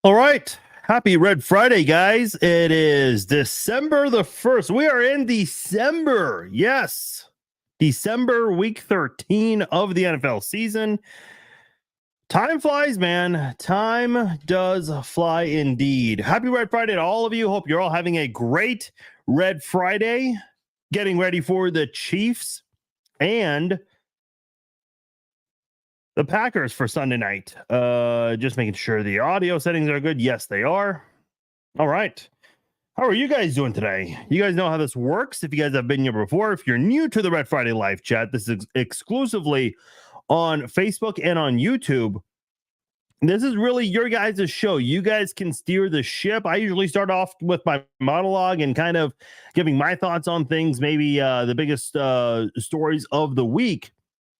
All right. Happy Red Friday, guys. It is December the 1st. We are in December. Yes. December, week 13 of the NFL season. Time flies, man. Time does fly indeed. Happy Red Friday to all of you. Hope you're all having a great Red Friday. Getting ready for the Chiefs and the Packers for Sunday night. Just making sure the audio settings are good. Yes, they are. All right. How are you guys doing today? You guys know how this works. If you guys have been here before, if you're new to the Red Friday live chat, this is exclusively on Facebook and on YouTube. This is really your guys' show. You guys can steer the ship. I usually start off with my monologue and kind of giving my thoughts on things, maybe the biggest stories of the week.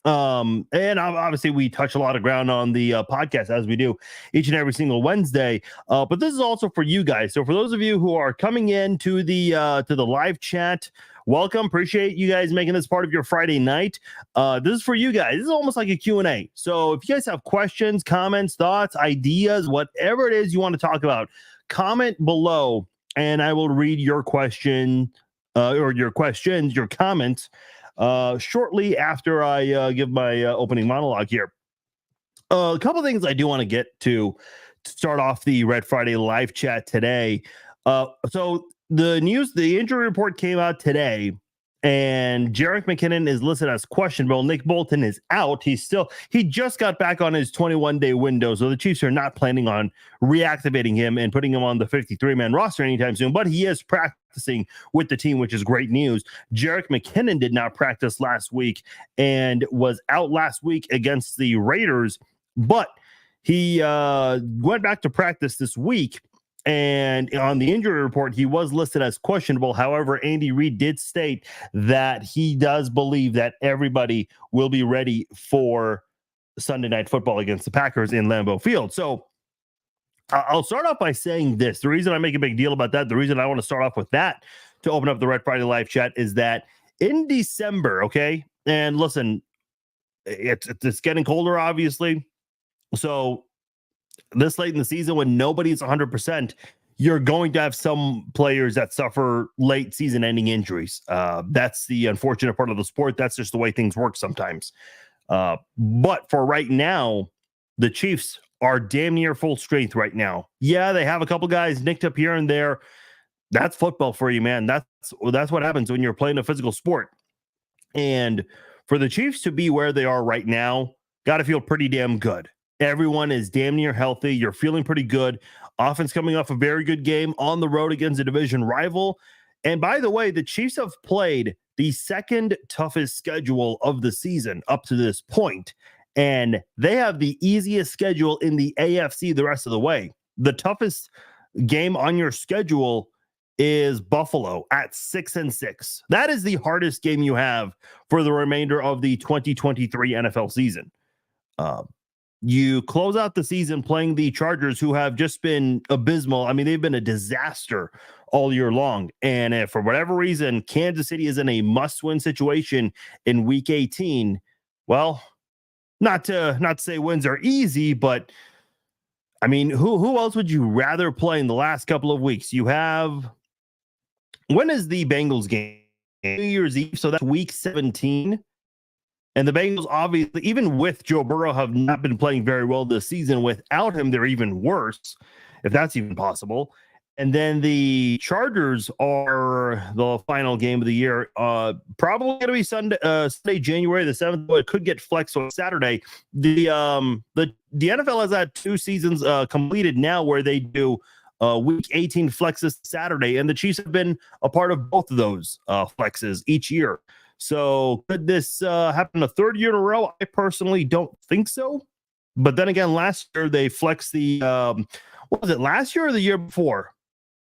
And obviously we touch a lot of ground on the podcast as we do each and every single Wednesday. But this is also for you guys. So for those of you who are coming in to the live chat, welcome. Appreciate you guys making this part of your Friday night. This is for you guys. This is almost like a Q&A. So if you guys have questions, comments, thoughts, ideas, whatever it is you want to talk about, comment below and I will read your question or your questions, your comments shortly after I give my opening monologue here. A couple things I do want to get to start off the Red Friday live chat today. So the injury report came out today, and Jerick McKinnon is listed as questionable. Nick Bolton is out. He just got back on his 21-day window, so the Chiefs are not planning on reactivating him and putting him on the 53-man roster anytime soon, but he is practicing with the team, which is great news. Jerick McKinnon did not practice last week and was out last week against the Raiders, but he went back to practice this week. And on the injury report, he was listed as questionable. However, Andy Reid did state that he does believe that everybody will be ready for Sunday Night Football against the Packers in Lambeau Field. So I'll start off by saying this. The reason I make a big deal about that, the reason I want to start off with that to open up the Red Friday live chat is that in December, okay, and listen, it's getting colder, obviously. So this late in the season when nobody's 100%, you're going to have some players that suffer late season ending injuries. That's the unfortunate part of the sport. That's just the way things work sometimes. But for right now, the Chiefs are damn near full strength right now. Yeah, they have a couple guys nicked up here and there. That's football for you, man. That's what happens when you're playing a physical sport. And for the Chiefs to be where they are right now, got to feel pretty damn good. Everyone is damn near healthy. You're feeling pretty good. Offense coming off a very good game on the road against a division rival. And by the way, the Chiefs have played the second toughest schedule of the season up to this point. And they have the easiest schedule in the AFC the rest of the way. The toughest game on your schedule is Buffalo at 6-6. That is the hardest game you have for the remainder of the 2023 NFL season. You close out the season playing the Chargers, who have just been abysmal. I mean, they've been a disaster all year long. And if for whatever reason, Kansas City is in a must-win situation in Week 18, well, not to say wins are easy, but I mean, who else would you rather play in the last couple of weeks? You have, when is the Bengals game? New Year's Eve, so that's Week 17. And the Bengals, obviously, even with Joe Burrow, have not been playing very well this season. Without him, they're even worse, if that's even possible. And then the Chargers are the final game of the year. Probably going to be Sunday, January the 7th. But it could get flexed on Saturday. The NFL has had 2 seasons completed now where they do Week 18 flexes Saturday, and the Chiefs have been a part of both of those flexes each year. So could this happen a third year in a row? I personally don't think so. But then again, last year they flexed the what was it, last year or the year before?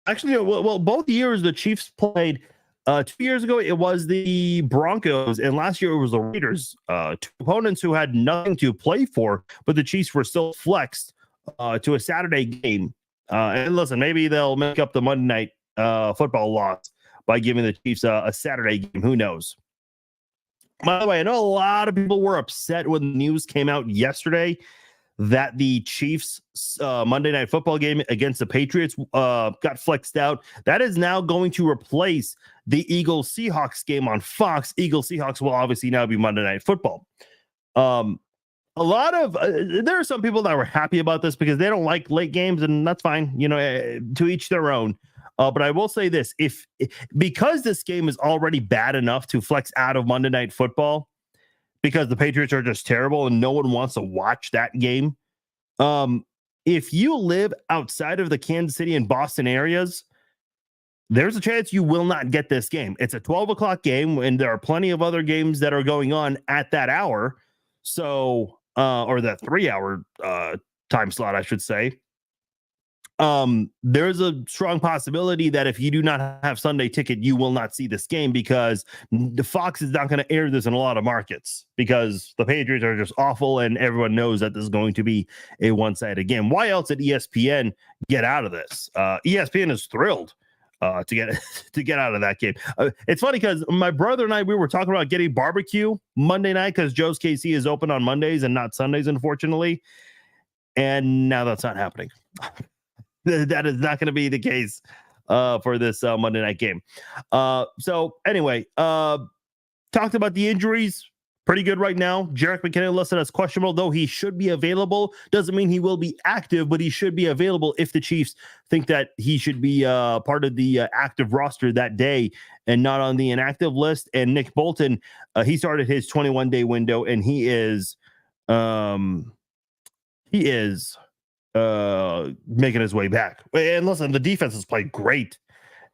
Actually, well, both years the Chiefs played. 2 years ago, it was the Broncos, and last year it was the Raiders. 2 opponents who had nothing to play for, but the Chiefs were still flexed to a Saturday game. And listen, maybe they'll make up the Monday night football loss by giving the Chiefs a Saturday game. Who knows? By the way, I know a lot of people were upset when the news came out yesterday that the Chiefs Monday Night Football game against the Patriots got flexed out. That is now going to replace the Eagles Seahawks game on Fox. Eagles Seahawks will obviously now be Monday Night Football. A lot of there are some people that were happy about this because they don't like late games, and that's fine. To each their own. But I will say this: because this game is already bad enough to flex out of Monday Night Football, because the Patriots are just terrible and no one wants to watch that game. If you live outside of the Kansas City and Boston areas, there's a chance you will not get this game. It's a 12 o'clock game, and there are plenty of other games that are going on at that hour. So, or that 3-hour time slot, I should say. There's a strong possibility that if you do not have Sunday ticket, you will not see this game because the Fox is not going to air this in a lot of markets because the Patriots are just awful and everyone knows that this is going to be a one-sided game. Why else did ESPN get out of this? ESPN is thrilled to get out of that game. It's funny because my brother and I, we were talking about getting barbecue Monday night because Joe's KC is open on Mondays and not Sundays, unfortunately. And now that's not happening. That is not going to be the case for this Monday night game. So anyway, talked about the injuries. Pretty good right now. Jerick McKinnon listed as questionable, though he should be available. Doesn't mean he will be active, but he should be available if the Chiefs think that he should be part of the active roster that day and not on the inactive list. And Nick Bolton, he started his 21-day window, and he is making his way back. And listen, the defense has played great,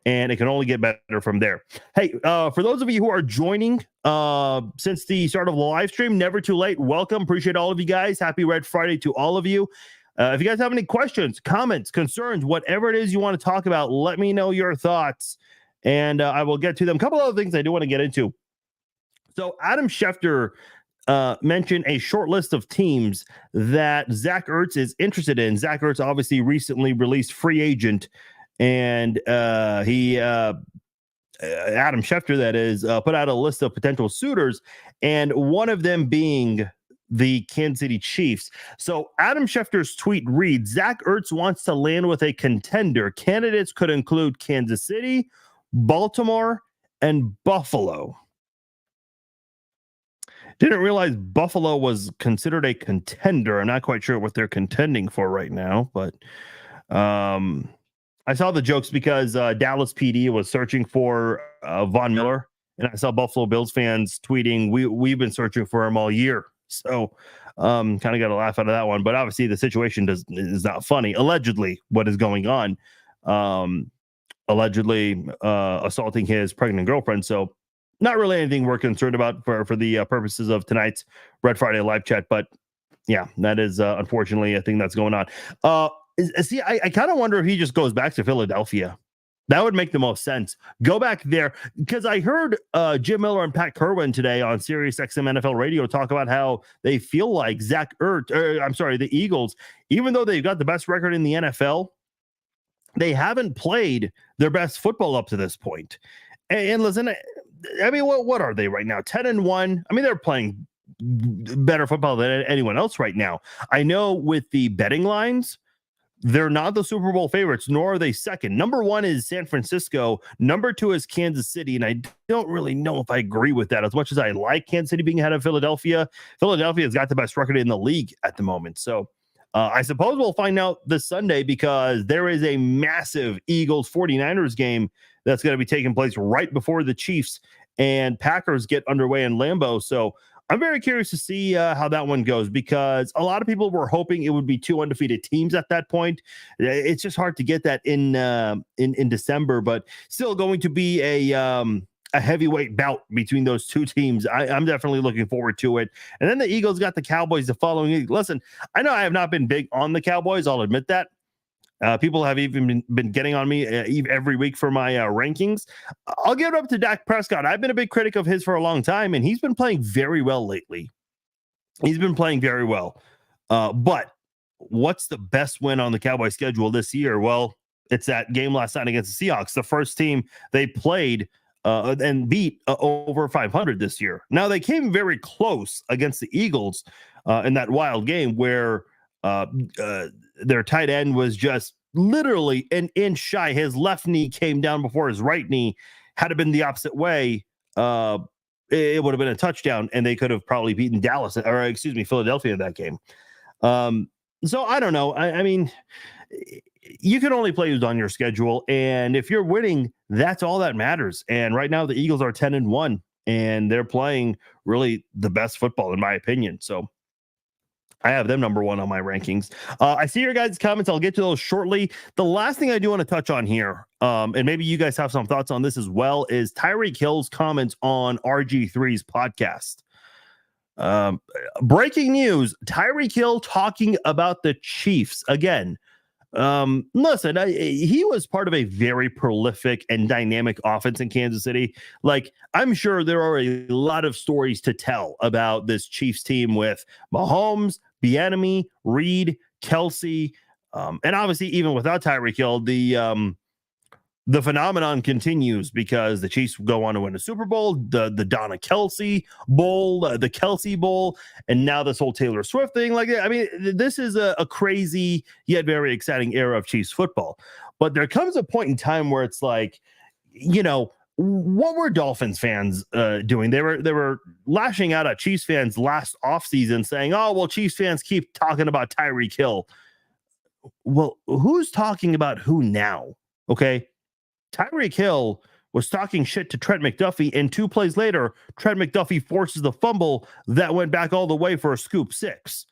and it can only get better from there. Hey, for those of you who are joining since the start of the live stream, never too late. Welcome. Appreciate all of you guys. Happy Red Friday to all of you. If you guys have any questions, comments, concerns, whatever it is you want to talk about, let me know your thoughts, and I will get to them. A couple other things I do want to get into. So Adam Schefter mentioned a short list of teams that Zach Ertz is interested in. Zach Ertz obviously recently released free agent, and Adam Schefter, that is, put out a list of potential suitors, and one of them being the Kansas City Chiefs. So Adam Schefter's tweet reads, Zach Ertz wants to land with a contender. Candidates could include Kansas City, Baltimore, and Buffalo. Didn't realize Buffalo was considered a contender. I'm not quite sure what they're contending for right now, but I saw the jokes because Dallas PD was searching for Von Miller, and I saw Buffalo Bills fans tweeting, we've been searching for him all year. So kind of got a laugh out of that one, but obviously the situation is not funny. Allegedly, what is going on? Allegedly assaulting his pregnant girlfriend. So not really anything we're concerned about for the purposes of tonight's Red Friday live chat. But yeah, that is unfortunately a thing that's going on. See, I kind of wonder if he just goes back to Philadelphia. That would make the most sense. Go back there, because I heard Jim Miller and Pat Kerwin today on Sirius XM NFL Radio talk about how they feel like the Eagles, even though they've got the best record in the NFL, they haven't played their best football up to this point. And listen, I mean, what are they right now? 10-1. I mean, they're playing better football than anyone else right now. I know with the betting lines, they're not the Super Bowl favorites, nor are they second. Number one is San Francisco. Number two is Kansas City. And I don't really know if I agree with that. As much as I like Kansas City being ahead of Philadelphia, Philadelphia's got the best record in the league at the moment. So I suppose we'll find out this Sunday, because there is a massive Eagles 49ers game that's going to be taking place right before the Chiefs and Packers get underway in Lambeau. So I'm very curious to see how that one goes, because a lot of people were hoping it would be two undefeated teams at that point. It's just hard to get that in December, but still going to be a heavyweight bout between those two teams. I'm definitely looking forward to it. And then the Eagles got the Cowboys the following week. Listen, I know I have not been big on the Cowboys. I'll admit that. People have even been getting on me every week for my rankings. I'll give it up to Dak Prescott. I've been a big critic of his for a long time, and he's been playing very well lately. He's been playing very well. But what's the best win on the Cowboys schedule this year? Well, it's that game last night against the Seahawks, the first team they played and beat over 500 this year. Now, they came very close against the Eagles in that wild game where Their tight end was just literally an inch shy. His left knee came down before his right knee. Had it been the opposite way, it would have been a touchdown, and they could have probably beaten Philadelphia in that game. So I don't know. I mean, you can only play who's on your schedule, and if you're winning, that's all that matters. And right now, the Eagles are 10-1, and they're playing really the best football, in my opinion. So I have them number one on my rankings. I see your guys' comments. I'll get to those shortly. The last thing I do want to touch on here, and maybe you guys have some thoughts on this as well, is Tyreek Hill's comments on RG3's podcast. Breaking news, Tyreek Hill talking about the Chiefs again. Listen, he was part of a very prolific and dynamic offense in Kansas City. Like, I'm sure there are a lot of stories to tell about this Chiefs team with Mahomes, Bieniemy, Reed, Kelsey, and obviously even without Tyreek Hill, the phenomenon continues because the Chiefs go on to win a Super Bowl, the Donna Kelsey Bowl, the Kelsey Bowl, and now this whole Taylor Swift thing. Like, I mean, this is a crazy yet very exciting era of Chiefs football. But there comes a point in time where it's like, you know, what were Dolphins fans doing? They were lashing out at Chiefs fans last offseason saying, oh, well, Chiefs fans keep talking about Tyreek Hill. Well, who's talking about who now? Okay. Tyreek Hill was talking shit to Trent McDuffie, and 2 plays later, Trent McDuffie forces the fumble that went back all the way for a scoop 6.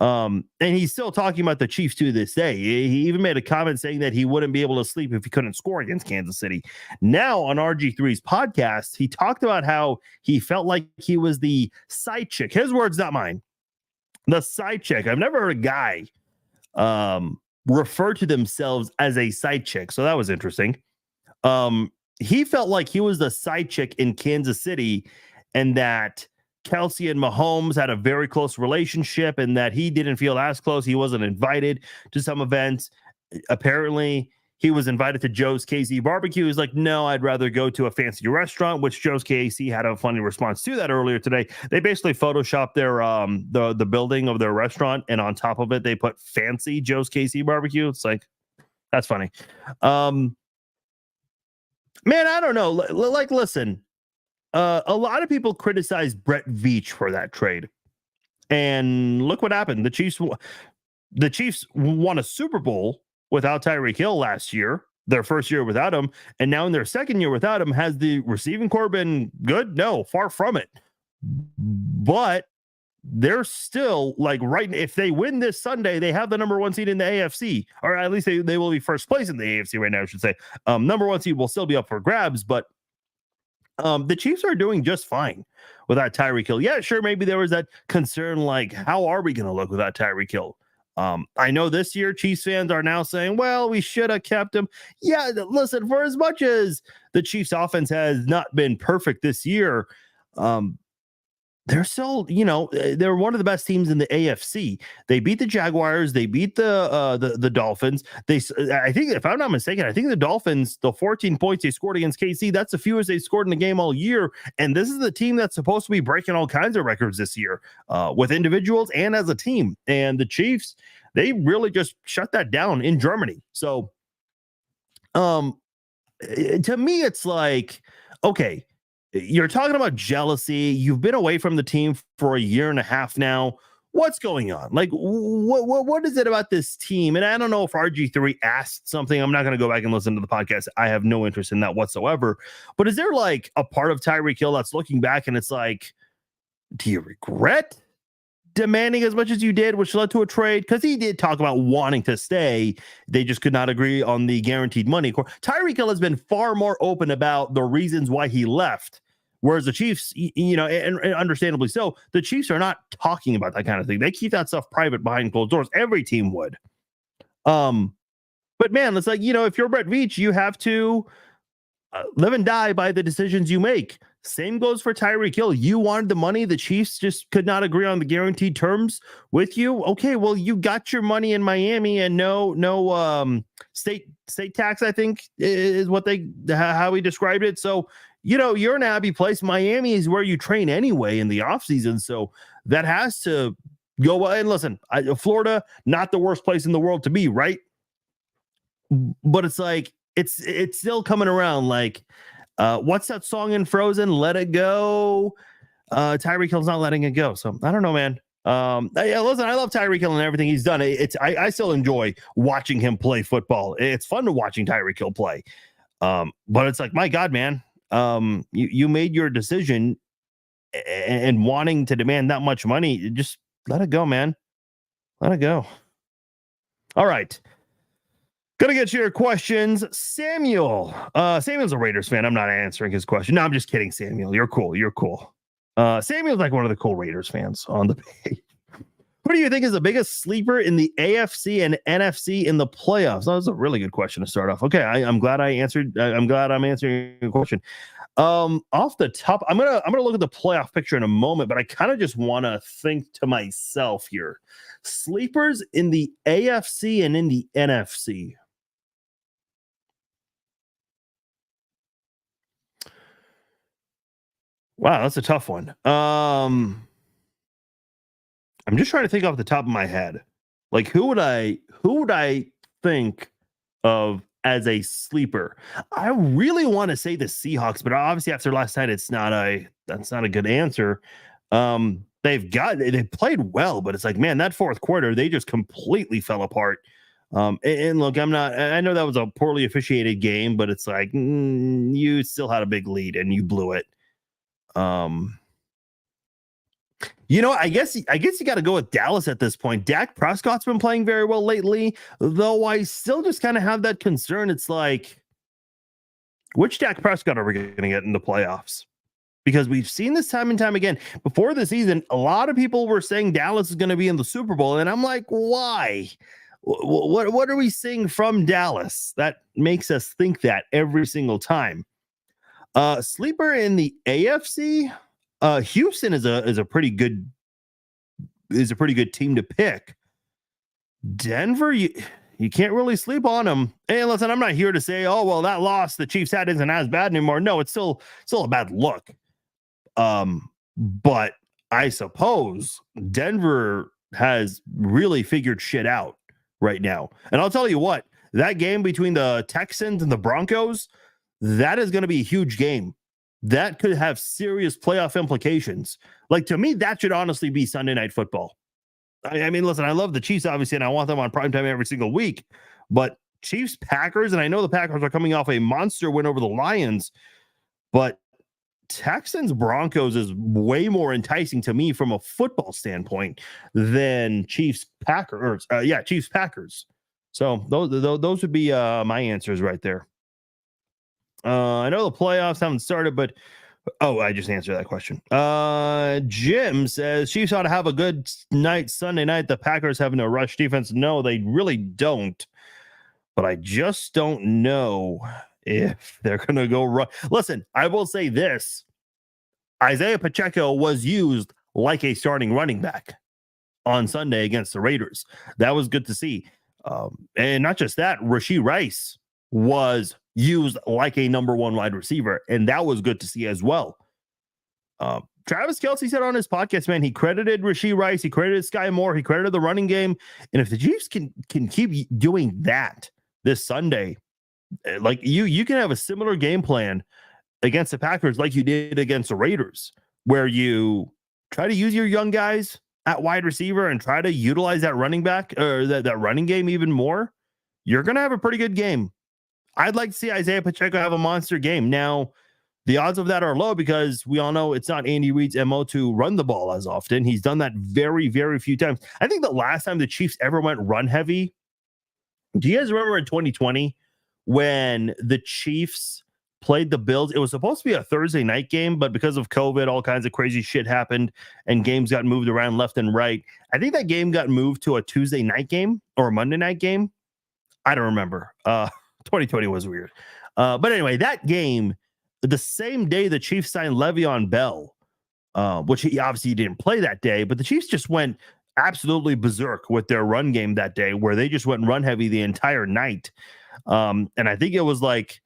And he's still talking about the Chiefs to this day. He even made a comment saying that he wouldn't be able to sleep if he couldn't score against Kansas City. Now on RG3's podcast, he talked about how he felt like he was the side chick. His words, not mine. The side chick. I've never heard a guy refer to themselves as a side chick, so that was interesting. He felt like he was the side chick in Kansas City, and that Kelsey and Mahomes had a very close relationship, and that he didn't feel as close. He wasn't invited to some events. Apparently, he was invited to Joe's KC Barbecue. He's like, no, I'd rather go to a fancy restaurant, which Joe's KC had a funny response to that earlier today. They basically photoshopped their the building of their restaurant, and on top of it, they put fancy Joe's KC Barbecue. It's like, that's funny. Man, I don't know. Like, listen, a lot of people criticize Brett Veach for that trade, and look what happened. The Chiefs won a Super Bowl without Tyreek Hill last year, their first year without him, and now in their second year without him, has the receiving corps been good? No, far from it. But they're still like if they win this Sunday, they have the number 1 seed in the AFC, or at least they will be first place in the AFC right now, I should say. Number 1 seed will still be up for grabs, but the Chiefs are doing just fine without Tyreek Hill. Yeah, sure, maybe there was that concern, like, how are we going to look without Tyreek Hill? I know this year Chiefs fans are now saying, well, we should have kept him. Yeah, listen, for as much as the Chiefs offense has not been perfect this year, they're still, they're one of the best teams in the AFC. They beat the Jaguars. They beat the Dolphins. I think, if I'm not mistaken, I think the Dolphins, the 14 points they scored against KC, that's the fewest they scored in the game all year. And this is the team that's supposed to be breaking all kinds of records this year, with individuals and as a team. And the Chiefs, they really just shut that down in Germany. So, to me, it's like, okay, you're talking about jealousy. You've been away from the team for a year and a half now. What's going on? Like, what is it about this team? And I don't know if RG3 asked something. I'm not going to go back and listen to the podcast. I have no interest in that whatsoever. But is there like a part of Tyreek Hill that's looking back and it's like, do you regret demanding as much as you did, which led to a trade? Because he did talk about wanting to stay. They just could not agree on the guaranteed money. Tyreek Hill has been far more open about the reasons why he left. Whereas the Chiefs, and understandably so, the Chiefs are not talking about that kind of thing. They keep that stuff private behind closed doors. Every team would. But man, it's like, if you're Brett Veach, you have to live and die by the decisions you make. Same goes for Tyreek Hill. You wanted the money. The Chiefs just could not agree on the guaranteed terms with you. Okay, well, you got your money in Miami, and no state tax, I think, is what how he described it. So, you're in a happy place. Miami is where you train anyway in the offseason. So that has to Go and listen. Florida, not the worst place in the world to be, right? But it's like it's still coming around. Like, what's that song in Frozen? Let It Go. Tyreek Hill's not letting it go. So I don't know, man. Yeah, listen, I love Tyreek Hill and everything he's done. I still enjoy watching him play football. It's fun to watching Tyreek Hill play. But it's like, my God, man, you made your decision and wanting to demand that much money. Just let it go, man. Let it go. All right. Gonna get to your questions. Samuel. Samuel's a Raiders fan. I'm not answering his question. No, I'm just kidding, Samuel. You're cool. You're cool. Samuel's like one of the cool Raiders fans on the page. Who do you think is the biggest sleeper in the AFC and NFC in the playoffs? That was a really good question to start off. Okay, I'm glad I answered. I'm glad I'm answering your question. Off the top, I'm gonna look at the playoff picture in a moment, but I kind of just want to think to myself here. Sleepers in the AFC and in the NFC. Wow, that's a tough one. I'm just trying to think off the top of my head. Like, who would I think of as a sleeper? I really want to say the Seahawks, but obviously after last night, that's not a good answer. They played well, but it's like, man, that fourth quarter, they just completely fell apart. And look, I know that was a poorly officiated game, but it's like, you still had a big lead and you blew it. I guess you got to go with Dallas at this point. Dak Prescott's been playing very well lately, though I still just kind of have that concern. It's like, which Dak Prescott are we going to get in the playoffs? Because we've seen this time and time again. Before the season, a lot of people were saying Dallas is going to be in the Super Bowl, and I'm like, why? What are we seeing from Dallas that makes us think that every single time? Sleeper in the AFC, Houston is a pretty good team to pick. Denver, you can't really sleep on them. Hey, listen, I'm not here to say, oh well, that loss the Chiefs had isn't as bad anymore. No, it's still a bad look. But I suppose Denver has really figured shit out right now. And I'll tell you what, that game between the Texans and the Broncos, that is going to be a huge game. That could have serious playoff implications. Like, to me, that should honestly be Sunday Night Football. I mean, listen, I love the Chiefs, obviously, and I want them on primetime every single week. But Chiefs, Packers, and I know the Packers are coming off a monster win over the Lions, but Texans, Broncos is way more enticing to me from a football standpoint than Chiefs, Packers. Chiefs, Packers. So those would be my answers right there. I know the playoffs haven't started, but I just answered that question. Jim says Chiefs ought to have a good night Sunday night. The Packers having a rush defense. No, they really don't. But I just don't know if they're going to go run. Listen, I will say this. Isaiah Pacheco was used like a starting running back on Sunday against the Raiders. That was good to see. And not just that, Rashee Rice was used like a number one wide receiver, and that was good to see as well. Travis Kelce said on his podcast, man, he credited Rashee Rice, he credited Sky Moore, he credited the running game. And if the Chiefs can keep doing that this Sunday, like you can have a similar game plan against the Packers like you did against the Raiders, where you try to use your young guys at wide receiver and try to utilize that running back or that running game even more. You're going to have a pretty good game. I'd like to see Isaiah Pacheco have a monster game. Now, the odds of that are low because we all know it's not Andy Reid's MO to run the ball as often. He's done that very, very few times. I think the last time the Chiefs ever went run heavy, do you guys remember in 2020 when the Chiefs played the Bills? It was supposed to be a Thursday night game, but because of COVID, all kinds of crazy shit happened and games got moved around left and right. I think that game got moved to a Tuesday night game or a Monday night game. I don't remember. 2020 was weird. But anyway, that game, the same day the Chiefs signed Le'Veon Bell, which he obviously didn't play that day, but the Chiefs just went absolutely berserk with their run game that day, where they just went run heavy the entire night. And I think it was like,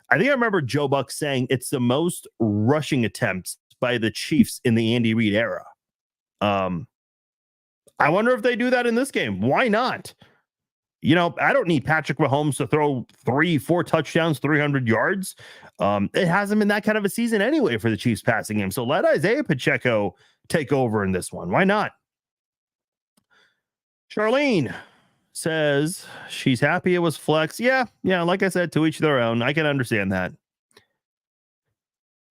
I remember Joe Buck saying it's the most rushing attempts by the Chiefs in the Andy Reid era. I wonder if they do that in this game. Why not? You know, I don't need Patrick Mahomes to throw 3-4 touchdowns, 300 yards. It hasn't been that kind of a season anyway for the Chiefs passing game. So let Isaiah Pacheco take over in this one. Why not? Charlene says she's happy it was flex. Yeah, like I said, to each their own. I can understand that.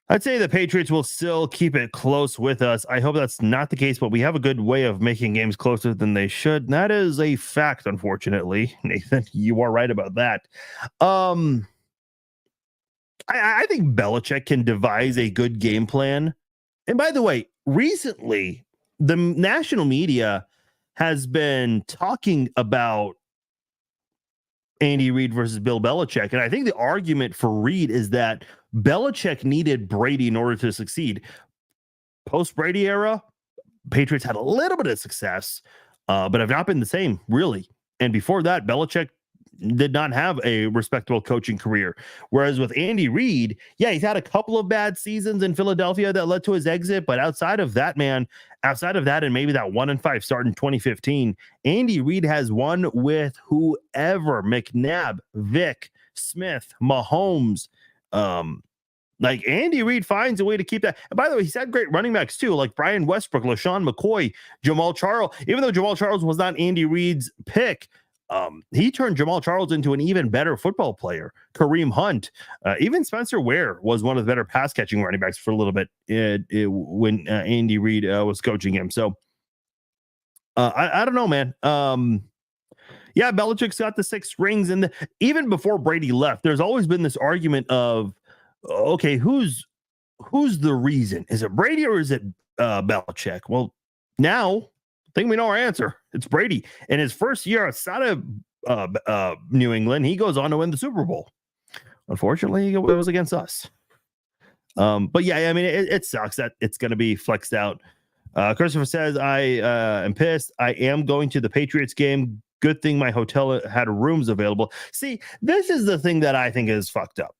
I'd say the Patriots will still keep it close with us. I hope that's not the case, but we have a good way of making games closer than they should. And that is a fact, unfortunately. Nathan, you are right about that. I think Belichick can devise a good game plan. And by the way, recently, the national media has been talking about Andy Reid versus Bill Belichick. And I think the argument for Reid is that Belichick needed Brady in order to succeed. Post-Brady era, Patriots had a little bit of success, but have not been the same, really. And before that, Belichick did not have a respectable coaching career. Whereas with Andy Reid, yeah, he's had a couple of bad seasons in Philadelphia that led to his exit. But outside of that, and maybe that 1-5 start in 2015, Andy Reid has won with whoever: McNabb, Vic, Smith, Mahomes. Like Andy Reid finds a way to keep that. And by the way, he's had great running backs too, like Brian Westbrook, LaShawn McCoy, Jamal Charles. Even though Jamal Charles was not Andy Reid's pick, he turned Jamal Charles into an even better football player. Kareem Hunt, even Spencer Ware was one of the better pass catching running backs for a little bit when Andy Reid was coaching him. So I don't know, man. Yeah, Belichick's got the 6 rings, and even before Brady left, there's always been this argument of, okay, who's the reason? Is it Brady or is it Belichick? Well, now I think we know our answer. It's Brady. In his first year outside of New England, he goes on to win the Super Bowl. Unfortunately, it was against us. But yeah, I mean, it sucks that it's going to be flexed out. Christopher says, I am pissed. I am going to the Patriots game. Good thing my hotel had rooms available. See, this is the thing that I think is fucked up.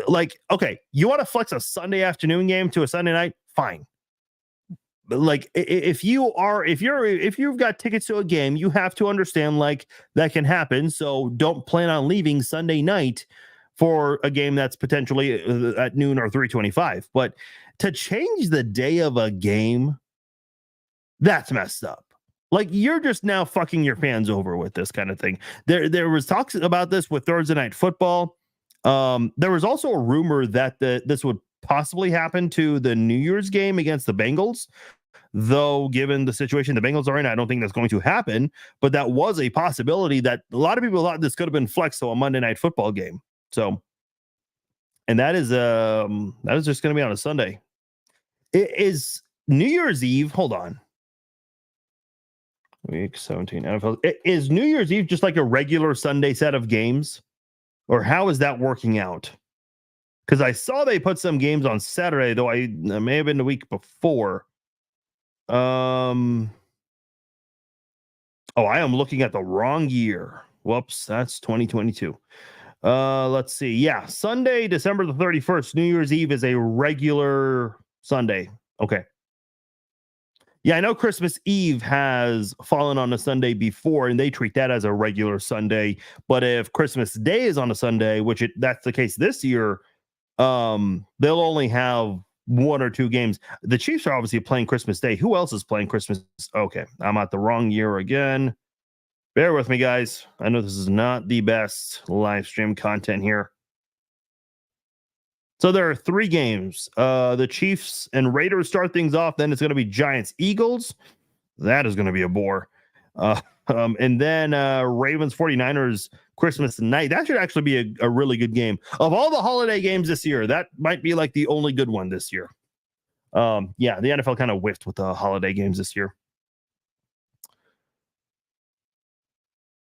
Like, okay, you want to flex a Sunday afternoon game to a Sunday night? Fine. But like, if you've got tickets to a game, you have to understand like that can happen. So don't plan on leaving Sunday night for a game that's potentially at noon or 3:25. But to change the day of a game, that's messed up. Like, you're just now fucking your fans over with this kind of thing. There was talks about this with Thursday Night Football. There was also a rumor that this would possibly happen to the New Year's game against the Bengals. Though, given the situation the Bengals are in, I don't think that's going to happen. But that was a possibility that a lot of people thought this could have been flexed to a Monday Night Football game. So, and that is just going to be on a Sunday. It is New Year's Eve. Hold on. Week 17 NFL. Is New Year's Eve just like a regular Sunday set of games? Or how is that working out? Because I saw they put some games on Saturday, though I may have been the week before. Oh, I am looking at the wrong year. Whoops, that's 2022. Let's see. Yeah, Sunday, December the 31st, New Year's Eve is a regular Sunday. Okay. Yeah, I know Christmas Eve has fallen on a Sunday before, and they treat that as a regular Sunday. But if Christmas Day is on a Sunday, which that's the case this year, they'll only have 1 or 2 games. The Chiefs are obviously playing Christmas Day. Who else is playing Christmas? Okay, I'm at the wrong year again. Bear with me, guys. I know this is not the best live stream content here. So there are 3 games. The Chiefs and Raiders start things off. Then it's going to be Giants, Eagles. That is going to be a bore. And then Ravens, 49ers, Christmas night. That should actually be a really good game. Of all the holiday games this year, that might be like the only good one this year. Yeah, the NFL kind of whiffed with the holiday games this year.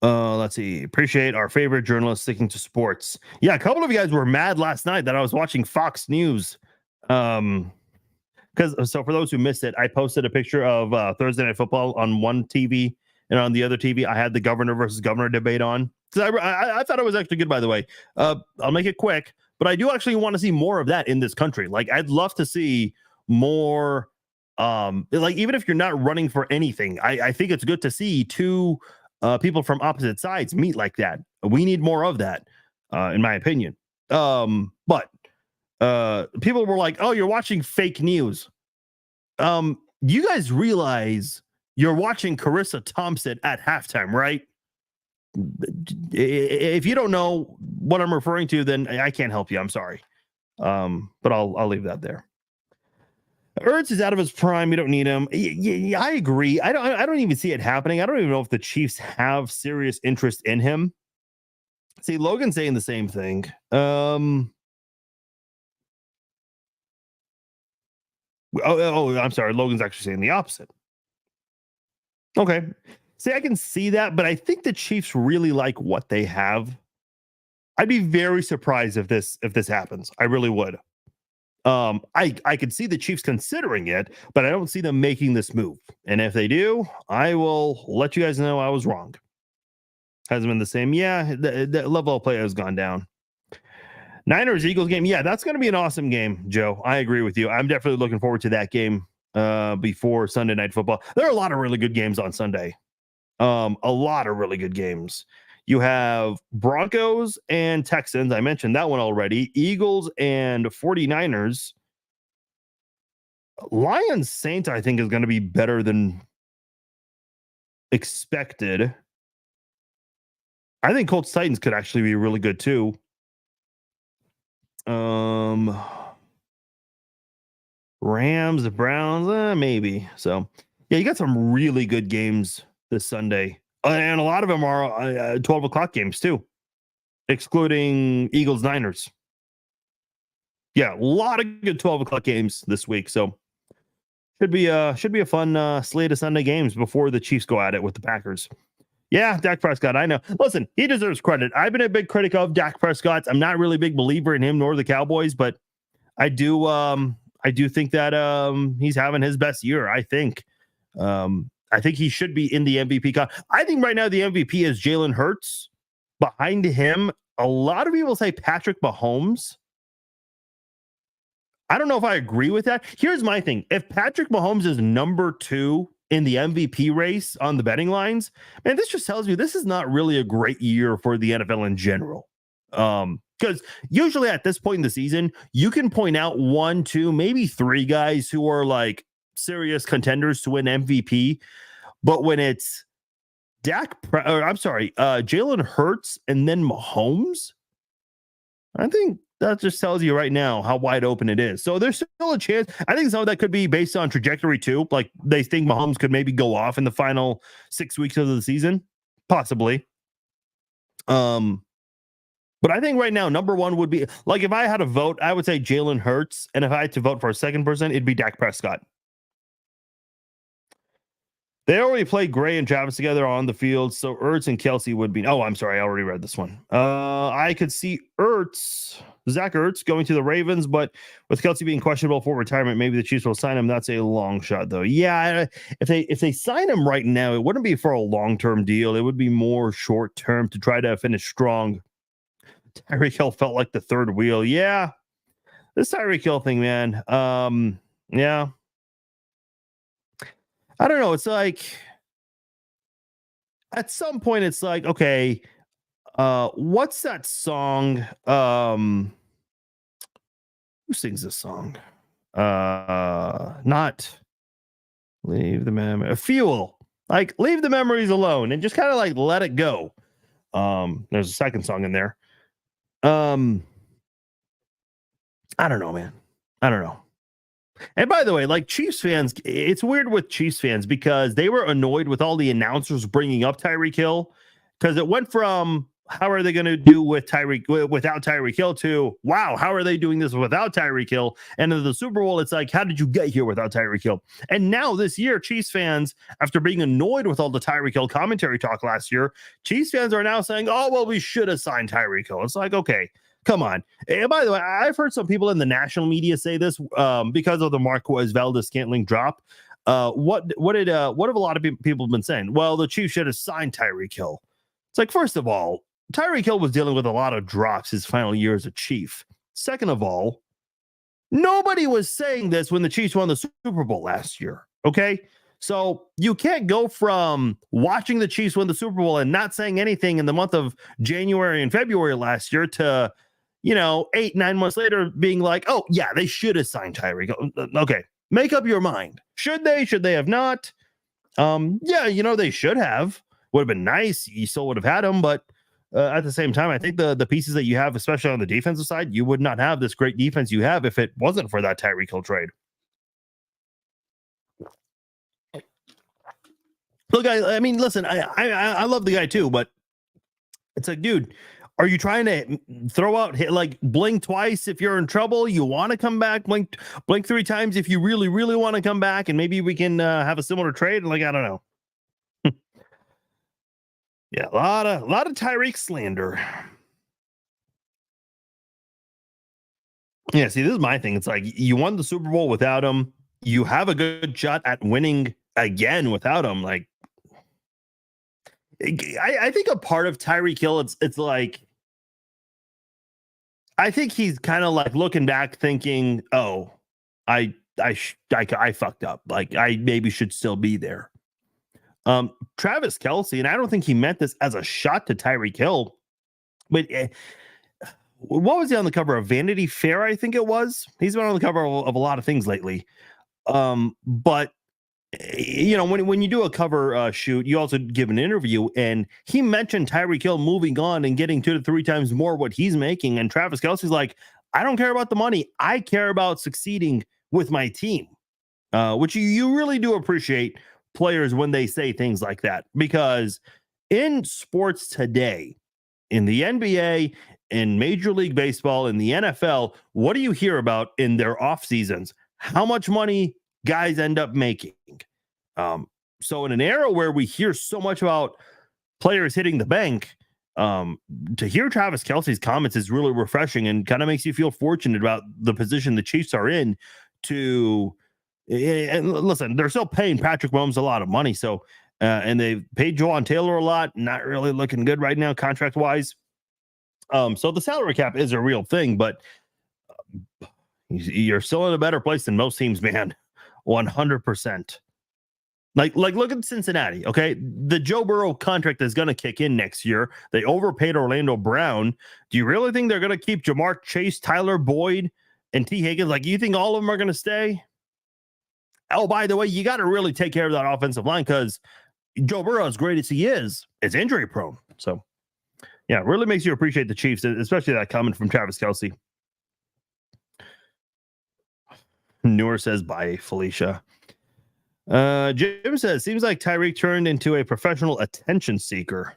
Let's see. Appreciate our favorite journalist sticking to sports. Yeah, a couple of you guys were mad last night that I was watching Fox News. So for those who missed it, I posted a picture of Thursday Night Football on one TV, and on the other TV, I had the governor versus governor debate on. Because I thought it was actually good, by the way. I'll make it quick, but I do actually want to see more of that in this country. Like, I'd love to see more Like, even if you're not running for anything, I think it's good to see two people from opposite sides meet like that. We need more of that, in my opinion. But people were like, "Oh, you're watching fake news." You guys realize you're watching Carissa Thompson at halftime, right? If you don't know what I'm referring to, then I can't help you. I'm sorry. But I'll leave that there. Ertz is out of his prime. We don't need him. Yeah, I agree. I don't even see it happening. I don't even know if the Chiefs have serious interest in him. See, Logan's saying the same thing. I'm sorry. Logan's actually saying the opposite. Okay. See, I can see that, but I think the Chiefs really like what they have. I'd be very surprised if this happens. I really would. I could see the Chiefs considering it, but I don't see them making this move. And if they do, I will let you guys know I was wrong. Hasn't been the same. Yeah, the level of play has gone down. Niners Eagles game. Yeah, that's going to be an awesome game, Joe. I agree with you. I'm definitely looking forward to that game before Sunday Night Football. There are a lot of really good games on Sunday. A lot of really good games. You have Broncos and Texans. I mentioned that one already. Eagles and 49ers. Lions Saints, I think, is going to be better than expected. I think Colts Titans could actually be really good too. Rams, the Browns, maybe. So, yeah, you got some really good games this Sunday. And a lot of them are 12 o'clock games too, excluding Eagles Niners. Yeah, a lot of good 12 o'clock games this week. So should be a fun slate of Sunday games before the Chiefs go at it with the Packers. Yeah, Dak Prescott, I know. Listen, he deserves credit. I've been a big critic of Dak Prescott. I'm not really a big believer in him nor the Cowboys, but I do think that he's having his best year, I think. I think he should be in the MVP. I think right now the MVP is Jalen Hurts. Behind him, a lot of people say Patrick Mahomes. I don't know if I agree with that. Here's my thing. If Patrick Mahomes is number 2 in the MVP race on the betting lines, man, this just tells you this is not really a great year for the NFL in general. Because usually at this point in the season, you can point out 1, 2, maybe 3 guys who are like serious contenders to win MVP. But when it's Jalen Hurts and then Mahomes, I think that just tells you right now how wide open it is. So there's still a chance. I think some of that could be based on trajectory too. Like they think Mahomes could maybe go off in the final 6 weeks of the season, possibly. But I think right now, number 1 would be, like, if I had a vote, I would say Jalen Hurts. And if I had to vote for a second person, it'd be Dak Prescott. They already played Gray and Travis together on the field, so Ertz and Kelsey would be. Oh, I'm sorry, I already read this one. I could see Zach Ertz going to the Ravens, but with Kelsey being questionable for retirement, maybe the Chiefs will sign him. That's a long shot, though. Yeah, if they sign him right now, it wouldn't be for a long-term deal. It would be more short-term to try to finish strong. Tyreek Hill felt like the third wheel. Yeah, this Tyreek Hill thing, man. Yeah. I don't know. It's like at some point it's like, okay, what's that song? Who sings this song? Not Leave the Memory. Fuel. Like, leave the memories alone and just kind of like let it go. There's a second song in there. I don't know, man. I don't know. And by the way, like Chiefs fans, it's weird with Chiefs fans because they were annoyed with all the announcers bringing up Tyreek Hill because it went from how are they going to do without Tyreek Hill to wow, how are they doing this without Tyreek Hill? And in the Super Bowl, it's like, how did you get here without Tyreek Hill? And now this year, Chiefs fans, after being annoyed with all the Tyreek Hill commentary talk last year, Chiefs fans are now saying, oh, well, we should have signed Tyreek Hill. It's like, okay. Come on. And by the way, I've heard some people in the national media say this because of the Marquez Valdes-Scantling drop. What have a lot of people been saying? Well, the Chiefs should have signed Tyreek Hill. It's like, first of all, Tyreek Hill was dealing with a lot of drops his final year as a Chief. Second of all, Nobody was saying this when the Chiefs won the Super Bowl last year. Okay. So you can't go from watching the Chiefs win the Super Bowl and not saying anything in the month of January and February last year to, 8-9 months later being like, oh, yeah, they should have signed Tyreek. Okay. Make up your mind. Should they? Should they have not? Yeah, they should have. Would have been nice. You still would have had him, but at the same time, I think the pieces that you have, especially on the defensive side, you would not have this great defense you have if it wasn't for that Tyreek Hill trade. Look, I mean, listen, I love the guy too, but it's like, dude, are you trying to throw out blink twice if you're in trouble? You want to come back, blink 3 times if you really, really want to come back, and maybe we can have a similar trade. Like, I don't know. Yeah, a lot of Tyreek slander. Yeah, see, this is my thing. It's like you won the Super Bowl without him. You have a good shot at winning again without him. Like, I think a part of Tyreek Hill, it's like, I think he's kind of like looking back, thinking, "Oh, I fucked up. Like, I maybe should still be there." Travis Kelce, and I don't think he meant this as a shot to Tyreek Hill, but what was he on the cover of Vanity Fair? I think it was. He's been on the cover of a lot of things lately. But when you do a cover shoot, you also give an interview, and he mentioned Tyreek Hill moving on and getting 2 to 3 times more what he's making. And Travis Kelce's like, I don't care about the money. I care about succeeding with my team, which you really do appreciate players when they say things like that, because in sports today, in the NBA, in Major League Baseball, in the NFL, what do you hear about in their off seasons? How much money guys end up making. So in an era where we hear so much about players hitting the bank, to hear Travis Kelce's comments is really refreshing and kind of makes you feel fortunate about the position the Chiefs are in to, and listen, they're still paying Patrick Mahomes a lot of money. So, and they've paid Jawaan Taylor a lot, not really looking good right now, contract wise. So the salary cap is a real thing, but you're still in a better place than most teams, man. 100%. Like look at Cincinnati. Okay, the Joe Burrow contract is going to kick in next year. They overpaid Orlando Brown. Do you really think they're going to keep Jamar Chase, Tyler Boyd, and T. Higgins? Like, you think all of them are going to stay? Oh, by the way, you got to really take care of that offensive line, because Joe Burrow, as great as he is injury prone. So, yeah, it really makes you appreciate the Chiefs, especially that comment from Travis Kelce. Newer says, bye, Felicia. Jim says, seems like Tyreek turned into a professional attention seeker.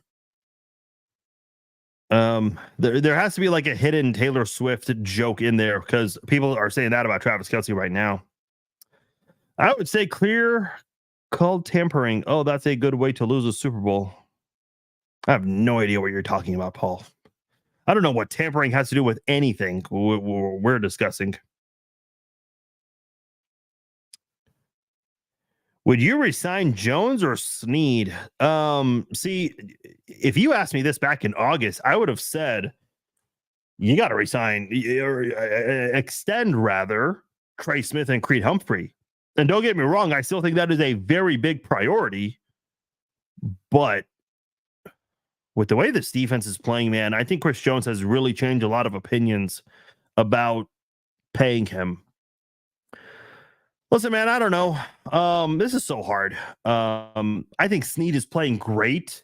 There has to be like a hidden Taylor Swift joke in there, because people are saying that about Travis Kelce right now. I would say clear called tampering. Oh, that's a good way to lose a Super Bowl. I have no idea what you're talking about, Paul. I don't know what tampering has to do with anything we're discussing. Would you resign Jones or Snead? See, if you asked me this back in August, I would have said you got to resign or extend rather Trey Smith and Creed Humphrey. And don't get me wrong, I still think that is a very big priority. But with the way this defense is playing, man, I think Chris Jones has really changed a lot of opinions about paying him. Listen, man, I don't know. This is so hard. I think Snead is playing great,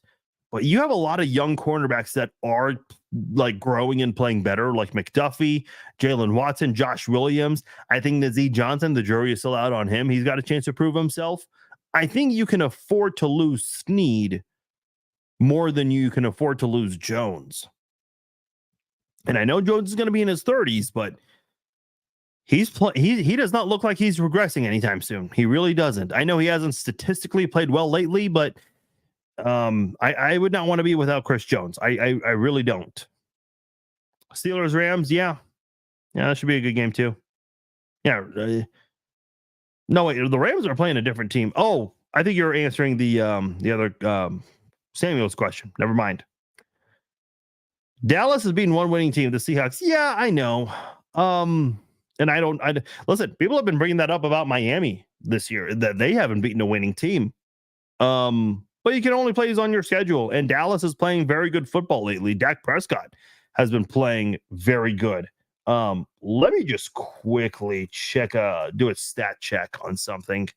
but you have a lot of young cornerbacks that are like growing and playing better, like McDuffie, Jalen Watson, Josh Williams. I think Nazeed Johnson, the jury is still out on him. He's got a chance to prove himself. I think you can afford to lose Snead more than you can afford to lose Jones. And I know Jones is going to be in his 30s, but he does not look like he's regressing anytime soon. He really doesn't. I know he hasn't statistically played well lately, but I would not want to be without Chris Jones. I really don't. Steelers Rams, yeah, that should be a good game too. Yeah, no wait, the Rams are playing a different team. Oh, I think you're answering the other Samuel's question. Never mind. Dallas has been one winning team. The Seahawks, yeah, I know. And I listen, people have been bringing that up about Miami this year, that they haven't beaten a winning team. But you can only play these on your schedule. And Dallas is playing very good football lately. Dak Prescott has been playing very good. Let me just quickly do a stat check on something,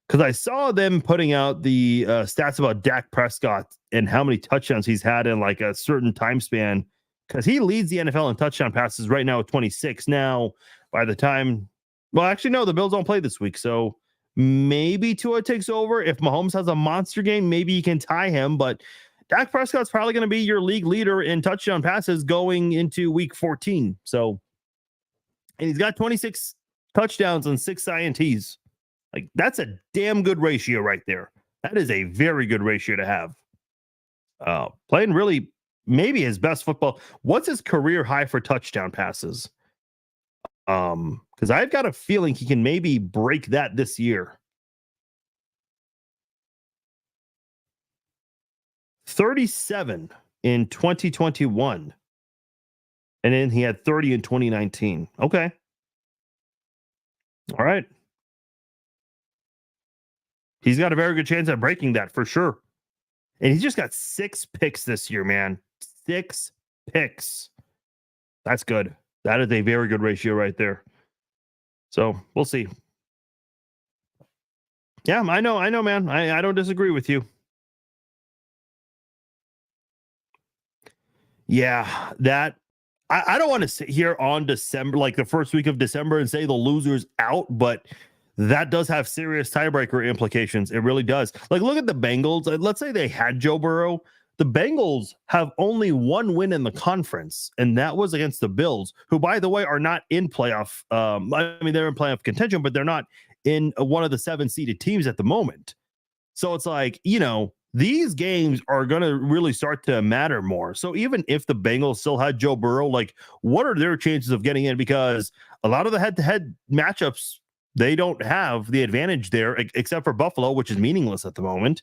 because I saw them putting out the stats about Dak Prescott and how many touchdowns he's had in like a certain time span, because he leads the NFL in touchdown passes right now with 26. Now, by the time, well, actually, no, the Bills don't play this week. So maybe Tua takes over. If Mahomes has a monster game, maybe he can tie him. But Dak Prescott's probably going to be your league leader in touchdown passes going into week 14. So, and he's got 26 touchdowns and 6 INTs. Like, that's a damn good ratio right there. That is a very good ratio to have. Playing really maybe his best football. What's his career high for touchdown passes? Because I've got a feeling he can maybe break that this year. 37 in 2021. And then he had 30 in 2019. Okay. All right. He's got a very good chance at breaking that for sure. And he's just got 6 picks this year, man. 6 picks. That's good. That is a very good ratio right there. So we'll see. Yeah, I know, man. I don't disagree with you. Yeah, that I don't want to sit here on December, like the first week of December, and say the loser's out, but that does have serious tiebreaker implications. It really does. Like, look at the Bengals. Let's say they had Joe Burrow. The Bengals have only one win in the conference, and that was against the Bills, who, by the way, are not in playoff. I mean, they're in playoff contention, but they're not in one of the 7 seeded teams at the moment. So it's like, these games are going to really start to matter more. So even if the Bengals still had Joe Burrow, like, what are their chances of getting in? Because a lot of the head-to-head matchups, they don't have the advantage there, except for Buffalo, which is meaningless at the moment.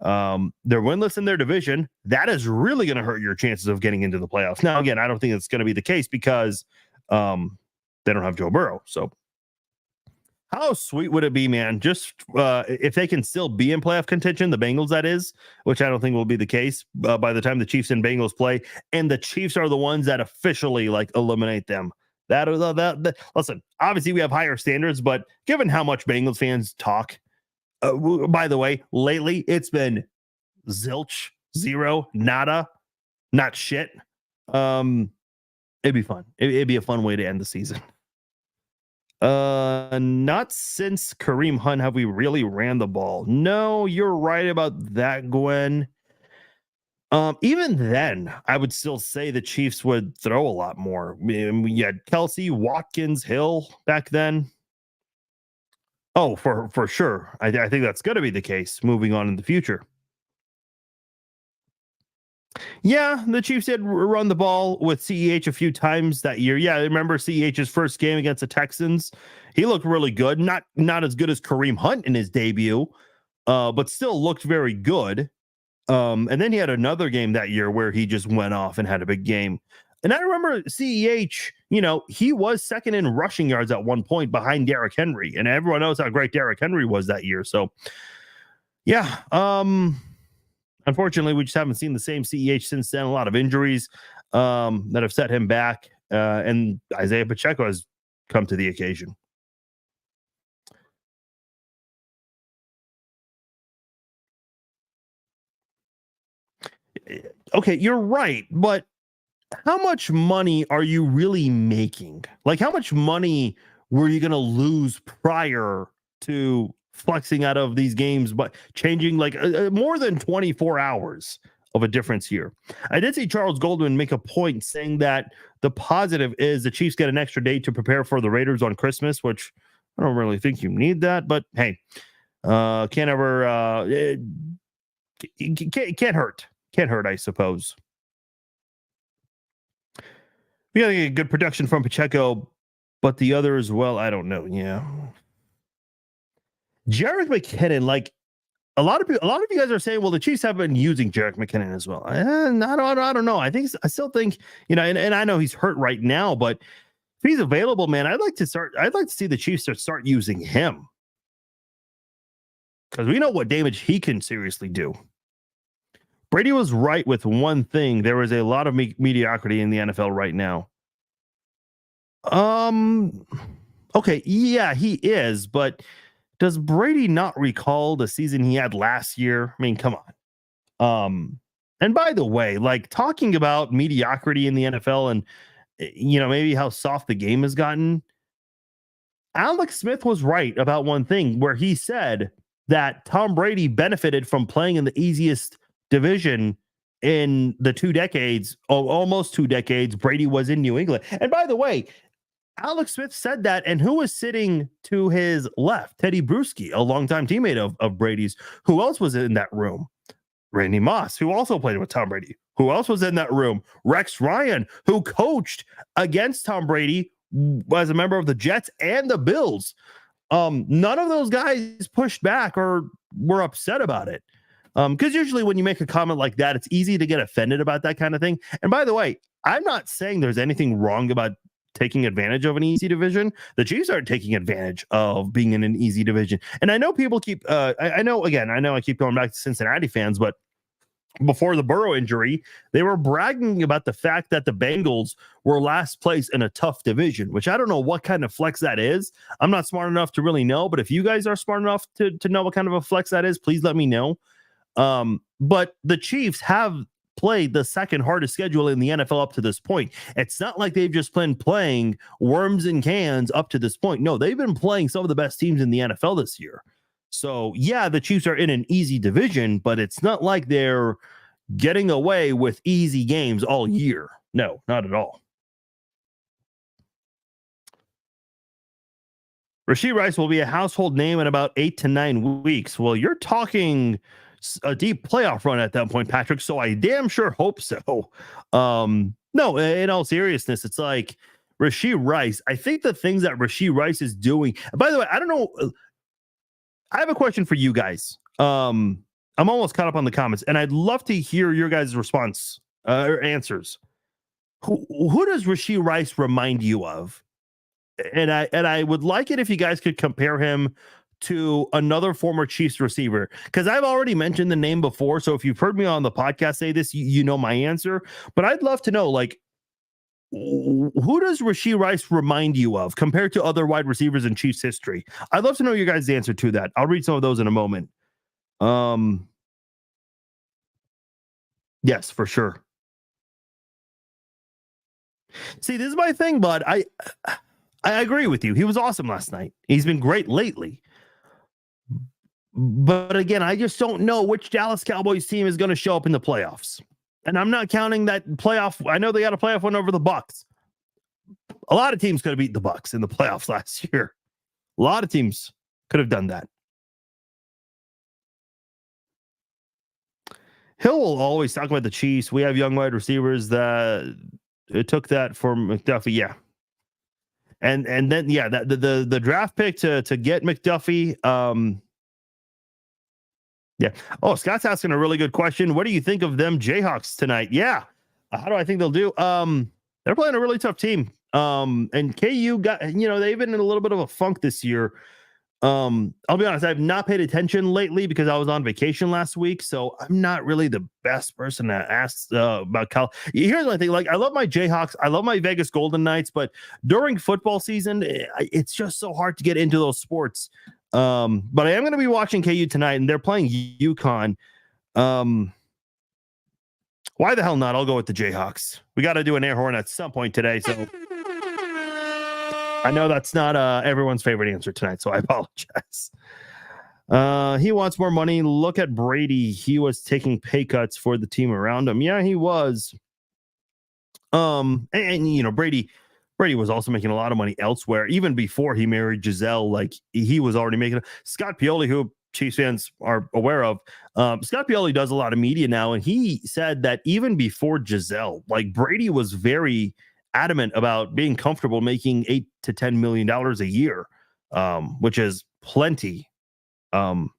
They're winless in their division. That is really going to hurt your chances of getting into the playoffs. Now, again, I don't think it's going to be the case because they don't have Joe Burrow. So how sweet would it be, man? Just if they can still be in playoff contention, the Bengals, that is, which I don't think will be the case by the time the Chiefs and Bengals play, and the Chiefs are the ones that officially like eliminate them. That listen, obviously we have higher standards, but given how much Bengals fans talk, by the way, lately it's been zilch, zero, nada, not shit. It'd be fun. It'd be a fun way to end the season. Not since Kareem Hunt have we really ran the ball. No, you're right about that, Gwen. Even then, I would still say the Chiefs would throw a lot more. I mean, we had Kelsey, Watkins, Hill back then. Oh, for sure. I think that's going to be the case moving on in the future. Yeah, the Chiefs did run the ball with CEH a few times that year. Yeah, I remember CEH's first game against the Texans. He looked really good. Not as good as Kareem Hunt in his debut, but still looked very good. And then he had another game that year where he just went off and had a big game. And I remember CEH, he was second in rushing yards at one point behind Derrick Henry. And everyone knows how great Derrick Henry was that year. So, yeah. Unfortunately, we just haven't seen the same CEH since then. A lot of injuries that have set him back. And Isaiah Pacheco has come to the occasion. Okay, you're right. But how much money are you really making? Like, how much money were you going to lose prior to flexing out of these games, but changing like more than 24 hours of a difference here? I did see Charles Goldman make a point saying that the positive is the Chiefs get an extra day to prepare for the Raiders on Christmas, which I don't really think you need that, but hey, can't hurt. Can't hurt, I suppose. We got to get good production from Pacheco, but the other as well, I don't know. Yeah. Jerick McKinnon, like a lot of you guys are saying, well, the Chiefs have been using Jerick McKinnon as well. I don't know. I still think, and I know he's hurt right now, but if he's available, man, I'd like to see the Chiefs start using him, because we know what damage he can seriously do. Brady was right with one thing. There is a lot of mediocrity in the NFL right now. Okay, yeah, he is, but does Brady not recall the season he had last year? I mean, come on. And by the way, like, talking about mediocrity in the NFL and maybe how soft the game has gotten, Alex Smith was right about one thing where he said that Tom Brady benefited from playing in the easiest division in the 2 decades, almost 2 decades, Brady was in New England. And by the way, Alex Smith said that, and who was sitting to his left? Teddy Bruschi, a longtime teammate of Brady's. Who else was in that room? Randy Moss, who also played with Tom Brady. Who else was in that room? Rex Ryan, who coached against Tom Brady as a member of the Jets and the Bills. None of those guys pushed back or were upset about it. Because usually when you make a comment like that, it's easy to get offended about that kind of thing. And by the way, I'm not saying there's anything wrong about taking advantage of an easy division. The Chiefs aren't taking advantage of being in an easy division. And I know people keep, I know I keep going back to Cincinnati fans, but before the Burrow injury, they were bragging about the fact that the Bengals were last place in a tough division, which I don't know what kind of flex that is. I'm not smart enough to really know, but if you guys are smart enough to know what kind of a flex that is, please let me know. But the Chiefs have played the second hardest schedule in the NFL up to this point. It's not like they've just been playing worms in cans up to this point. No, they've been playing some of the best teams in the NFL this year. So yeah, the Chiefs are in an easy division, but it's not like they're getting away with easy games all year. No, not at all. Rashee Rice will be a household name in about 8 to 9 weeks. Well, you're talking a deep playoff run at that point, Patrick. So I damn sure hope so. No, in all seriousness, it's like Rashee Rice. I think the things that Rashee Rice is doing. By the way, I don't know. I have a question for you guys. I'm almost caught up on the comments, and I'd love to hear your guys' response or answers. Who does Rashee Rice remind you of? And I would like it if you guys could compare him to another former Chiefs receiver, because I've already mentioned the name before. So if you've heard me on the podcast say this, you know my answer. But I'd love to know, like, who does Rashee Rice remind you of compared to other wide receivers in Chiefs history? I'd love to know your guys' answer to that. I'll read some of those in a moment. Yes, for sure. See, this is my thing, bud. I agree with you. He was awesome last night. He's been great lately. But again, I just don't know which Dallas Cowboys team is going to show up in the playoffs. And I'm not counting that playoff. I know they got a playoff win over the Bucs. A lot of teams could have beat the Bucs in the playoffs last year. A lot of teams could have done that. Hill will always talk about the Chiefs. We have young wide receivers that took that for McDuffie. Yeah. And then, yeah, that the draft pick to get McDuffie. Yeah. Oh, Scott's asking a really good question. What do you think of them Jayhawks tonight? Yeah. How do I think they'll do? They're playing a really tough team. And KU got, they've been in a little bit of a funk this year. I'll be honest, I've not paid attention lately because I was on vacation last week. So I'm not really the best person to ask about Cal. Here's my thing. Like, I love my Jayhawks. I love my Vegas Golden Knights, but during football season, it's just so hard to get into those sports. But I am going to be watching KU tonight, and they're playing UConn. Why the hell not? I'll go with the Jayhawks. We got to do an air horn at some point today. So I know that's not everyone's favorite answer tonight, so I apologize. He wants more money. Look at Brady. He was taking pay cuts for the team around him. Yeah, he was. And Brady was also making a lot of money elsewhere. Even before he married Giselle, like, he was already making. Scott Pioli, who Chiefs fans are aware of, Scott Pioli does a lot of media now, and he said that even before Giselle, like, Brady was very adamant about being comfortable making $8 to $10 million a year, which is plenty. I'm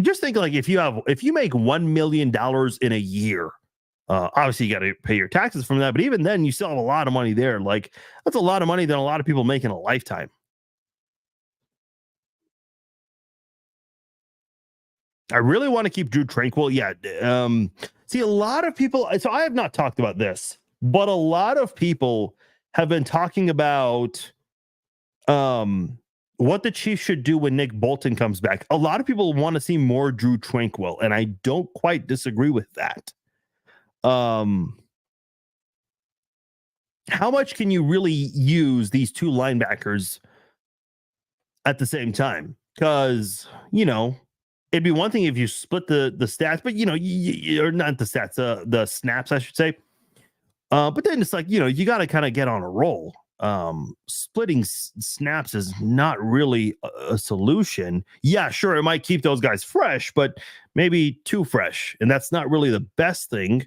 just thinking, like, if you make $1 million in a year, Obviously, you got to pay your taxes from that, but even then, you still have a lot of money there. Like, that's a lot of money that a lot of people make in a lifetime. I really want to keep Drew Tranquil. Yeah. See, a lot of people. So I have not talked about this, but a lot of people have been talking about what the Chiefs should do when Nick Bolton comes back. A lot of people want to see more Drew Tranquil, and I don't quite disagree with that. How much can you really use these two linebackers at the same time? Because, it'd be one thing if you split the stats, but, or not the stats, the snaps, I should say. But then it's like, you got to kind of get on a roll. Splitting snaps is not really a solution. Yeah, sure, it might keep those guys fresh, but maybe too fresh. And that's not really the best thing,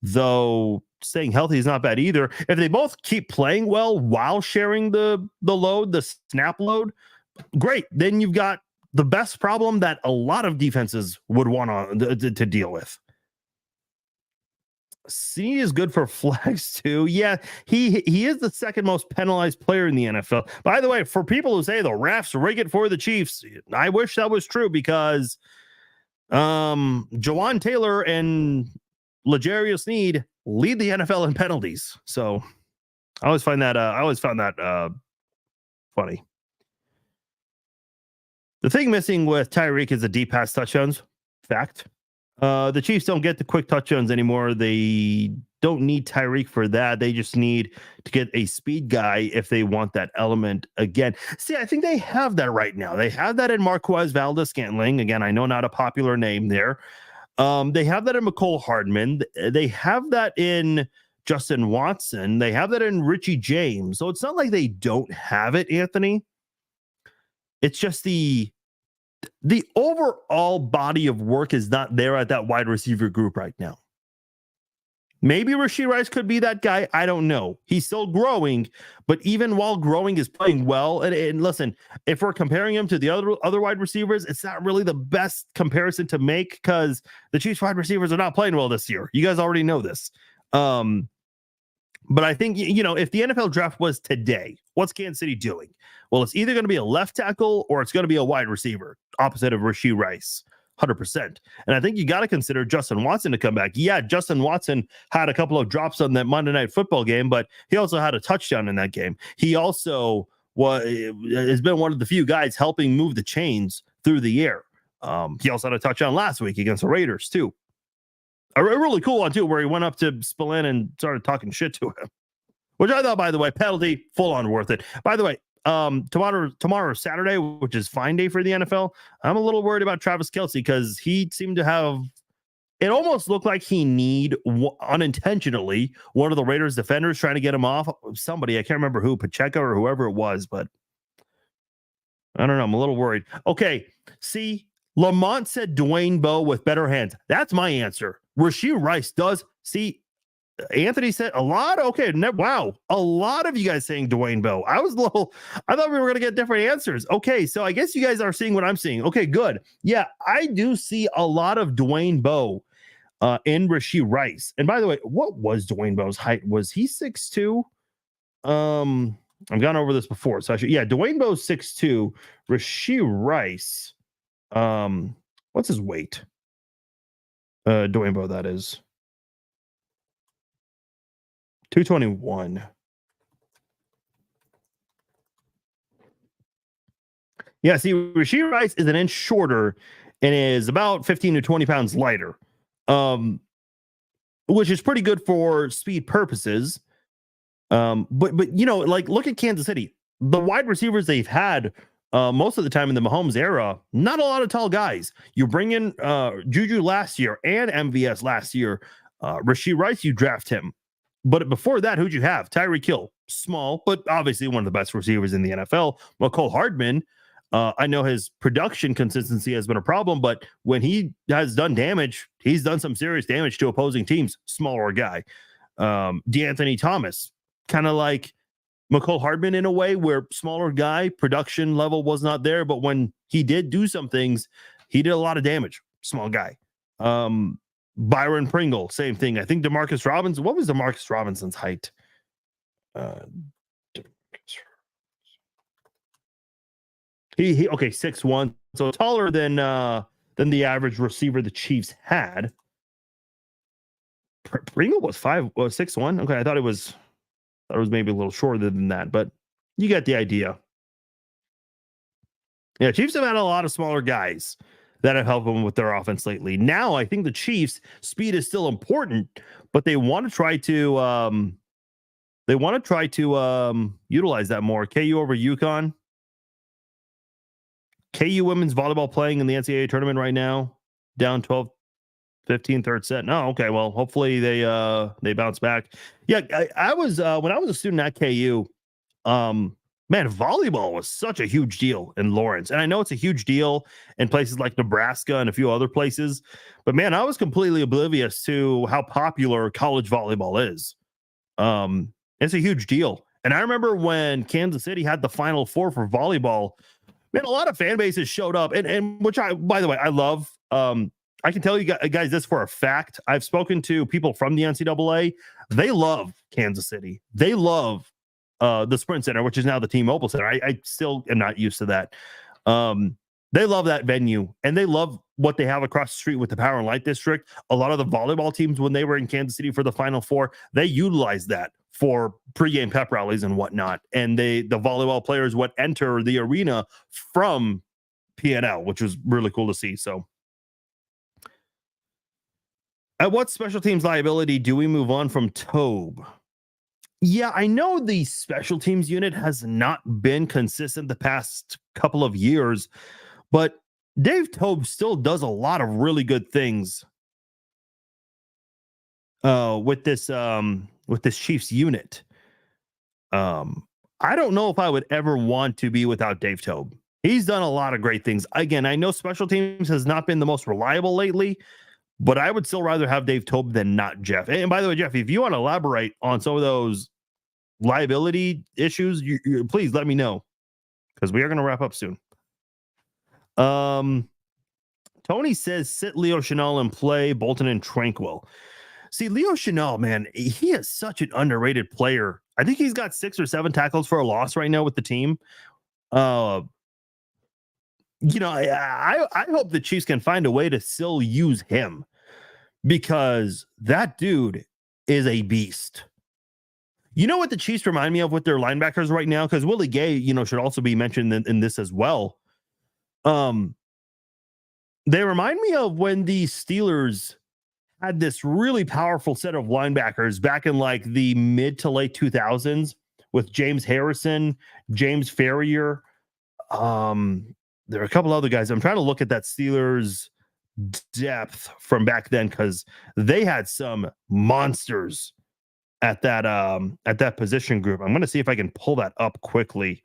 though staying healthy is not bad either. If they both keep playing well while sharing the load, the snap load, great. Then you've got the best problem that a lot of defenses would want to deal with. C is good for flags too. Yeah, he is the second most penalized player in the NFL. By the way, for people who say the refs rig it for the Chiefs, I wish that was true because Jawan Taylor and L'Jarius Sneed lead the NFL in penalties. So I always found that funny. The thing missing with Tyreek is the deep pass touchdowns. Fact. The Chiefs don't get the quick touchdowns anymore. They don't need Tyreek for that. They just need to get a speed guy if they want that element again. See, I think they have that right now. They have that in Marquez Valdes-Scantling. Again, I know not a popular name there. They have that in McCole Hardman. They have that in Justin Watson. They have that in Richie James. So it's not like they don't have it, Anthony. It's just the overall body of work is not there at that wide receiver group right now. Maybe Rashee Rice could be that guy. I don't know. He's still growing, but even while growing, is playing well. And listen, if we're comparing him to the other wide receivers, it's not really the best comparison to make because the Chiefs wide receivers are not playing well this year. You guys already know this. But I think, if the NFL draft was today, what's Kansas City doing? Well, it's either going to be a left tackle or it's going to be a wide receiver, opposite of Rashee Rice, 100%. And I think you got to consider Justin Watson to come back. Yeah, Justin Watson had a couple of drops on that Monday Night Football game, but he also had a touchdown in that game. He also has been one of the few guys helping move the chains through the air. He also had a touchdown last week against the Raiders, too. A really cool one, too, where he went up to Spillane and started talking shit to him, which I thought, by the way, penalty, full on worth it. By the way, tomorrow, Saturday, which is fine day for the NFL, I'm a little worried about Travis Kelce because he seemed to have, it almost looked like he need unintentionally one of the Raiders defenders trying to get him off somebody. I can't remember who, Pacheco or whoever it was, but I don't know. I'm a little worried. Okay. See, Lamont said Dwayne Bowe with better hands. That's my answer. Rashee Rice does. See, Anthony said a lot. Okay. Wow. A lot of you guys saying Dwayne Bowe. I thought we were going to get different answers. Okay. So I guess you guys are seeing what I'm seeing. Okay, good. Yeah. I do see a lot of Dwayne Bowe in Rashee Rice. And by the way, what was Dwayne Bowe's height? Was he 6'2"? I've gone over this before. So Dwayne Bowe's 6'2". Rashee Rice. What's his weight? Dwayne Bowe, that is 221. Yeah, see, Rashee Rice is an inch shorter and is about 15 to 20 pounds lighter, which is pretty good for speed purposes. But look at Kansas City. The wide receivers they've had most of the time in the Mahomes era, not a lot of tall guys. You bring in Juju last year and MVS last year. Rashee Rice, you draft him. But before that, who'd you have? Tyreek Hill, small, but obviously one of the best receivers in the NFL. McCole Hardman, I know his production consistency has been a problem, but when he has done damage, he's done some serious damage to opposing teams. Smaller guy. DeAnthony Thomas, kind of like McCole Hardman in a way, where smaller guy, production level was not there, but when he did do some things, he did a lot of damage. Small guy. Byron Pringle, same thing. I think Demarcus Robinson. What was Demarcus Robinson's height? He okay, 6'1", so taller than the average receiver the Chiefs had. Pringle was 6'1". Okay, I thought it was maybe a little shorter than that, but you get the idea. Yeah, Chiefs have had a lot of smaller guys that have helped them with their offense lately. Now, I think the Chiefs' speed is still important, but they want to try to utilize that more. KU over UConn. KU women's volleyball playing in the NCAA tournament right now, down 12-15 third set. No, okay, well, hopefully they bounce back. Yeah, I was when I was a student at KU, man, volleyball was such a huge deal in Lawrence. And I know it's a huge deal in places like Nebraska and a few other places, but man, I was completely oblivious to how popular college volleyball is. It's a huge deal. And I remember when Kansas City had the Final Four for volleyball, man, a lot of fan bases showed up, and which by the way, I love. I can tell you guys this for a fact. I've spoken to people from the NCAA. They love Kansas City. They love the Sprint Center, which is now the T-Mobile Center. I still am not used to that. They love that venue, and they love what they have across the street with the Power and Light District. A lot of the volleyball teams, when they were in Kansas City for the Final Four, they utilized that for pregame pep rallies and whatnot. And the volleyball players would enter the arena from PNL, which was really cool to see. So at what special teams liability do we move on from Tobe? Yeah, I know the special teams unit has not been consistent the past couple of years, but Dave Tobe still does a lot of really good things with this Chiefs unit. I don't know if I would ever want to be without Dave Tobe. He's done a lot of great things. Again, I know special teams has not been the most reliable lately, but I would still rather have Dave Tobe than not Jeff. And by the way, Jeff, if you want to elaborate on some of those liability issues, you please let me know, because we are going to wrap up soon. Tony says sit Leo Chenal and play Bolton and Tranquil. See, Leo Chenal, man, he is such an underrated player. I think he's got 6 or 7 tackles for a loss right now with the team. I hope the Chiefs can find a way to still use him, because that dude is a beast. You know what the Chiefs remind me of with their linebackers right now? Because Willie Gay, should also be mentioned in this as well. They remind me of when the Steelers had this really powerful set of linebackers back in like the mid to late 2000s with James Harrison, James Ferrier. There are a couple other guys. I'm trying to look at that Steelers depth from back then, because they had some monsters at that position group. I'm going to see if I can pull that up quickly.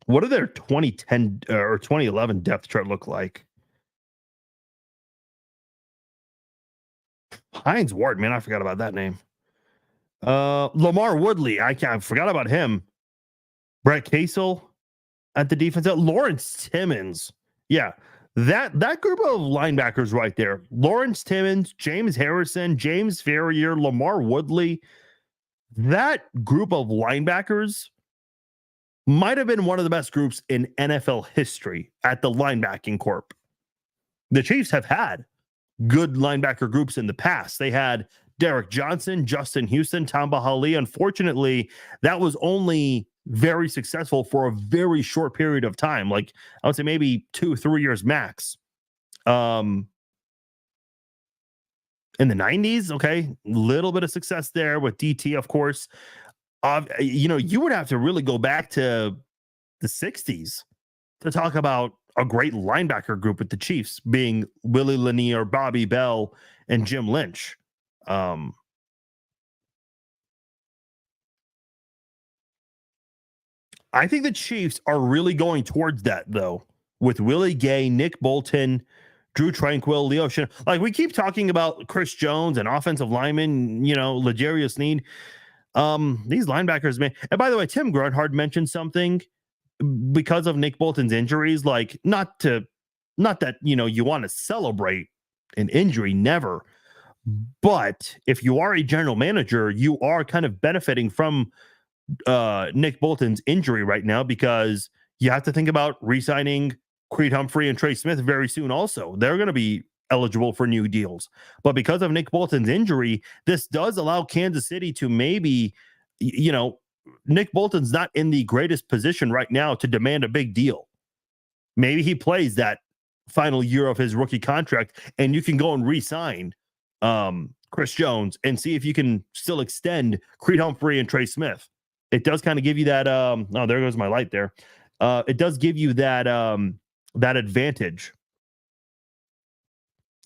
What did their 2010 or 2011 depth chart look like? Hines Ward, man, I forgot about that name. Lamar Woodley, I forgot about him. Brett Casel at the defense. Lawrence Timmons, yeah, that group of linebackers right there. Lawrence Timmons, James Harrison, James Ferrier, Lamar Woodley. That group of linebackers might have been one of the best groups in NFL history at the linebacking corp. The Chiefs have had good linebacker groups in the past. They had Derek Johnson, Justin Houston, Tamba Hali. Unfortunately, that was only very successful for a very short period of time. Like, I would say maybe 2-3 years max. In the 90s, okay, little bit of success there with DT, of course. You would have to really go back to the 60s to talk about a great linebacker group with the Chiefs, being Willie Lanier, Bobby Bell, and Jim Lynch. I think the Chiefs are really going towards that, though, with Willie Gay, Nick Bolton, Drew Tranquil, Leo Chenal. Like, we keep talking about Chris Jones and offensive linemen, L'Jarius Sneed. These linebackers, man. And by the way, Tim Grunhard mentioned something because of Nick Bolton's injuries. Like, not that, you want to celebrate an injury, never. But if you are a general manager, you are kind of benefiting from Nick Bolton's injury right now, because you have to think about re-signing Creed Humphrey and Trey Smith very soon. Also, they're going to be eligible for new deals. But because of Nick Bolton's injury, this does allow Kansas City to maybe, Nick Bolton's not in the greatest position right now to demand a big deal. Maybe he plays that final year of his rookie contract, and you can go and re-sign Chris Jones and see if you can still extend Creed Humphrey and Trey Smith. It does kind of give you that. Oh, there goes my light there. It does give you that that advantage.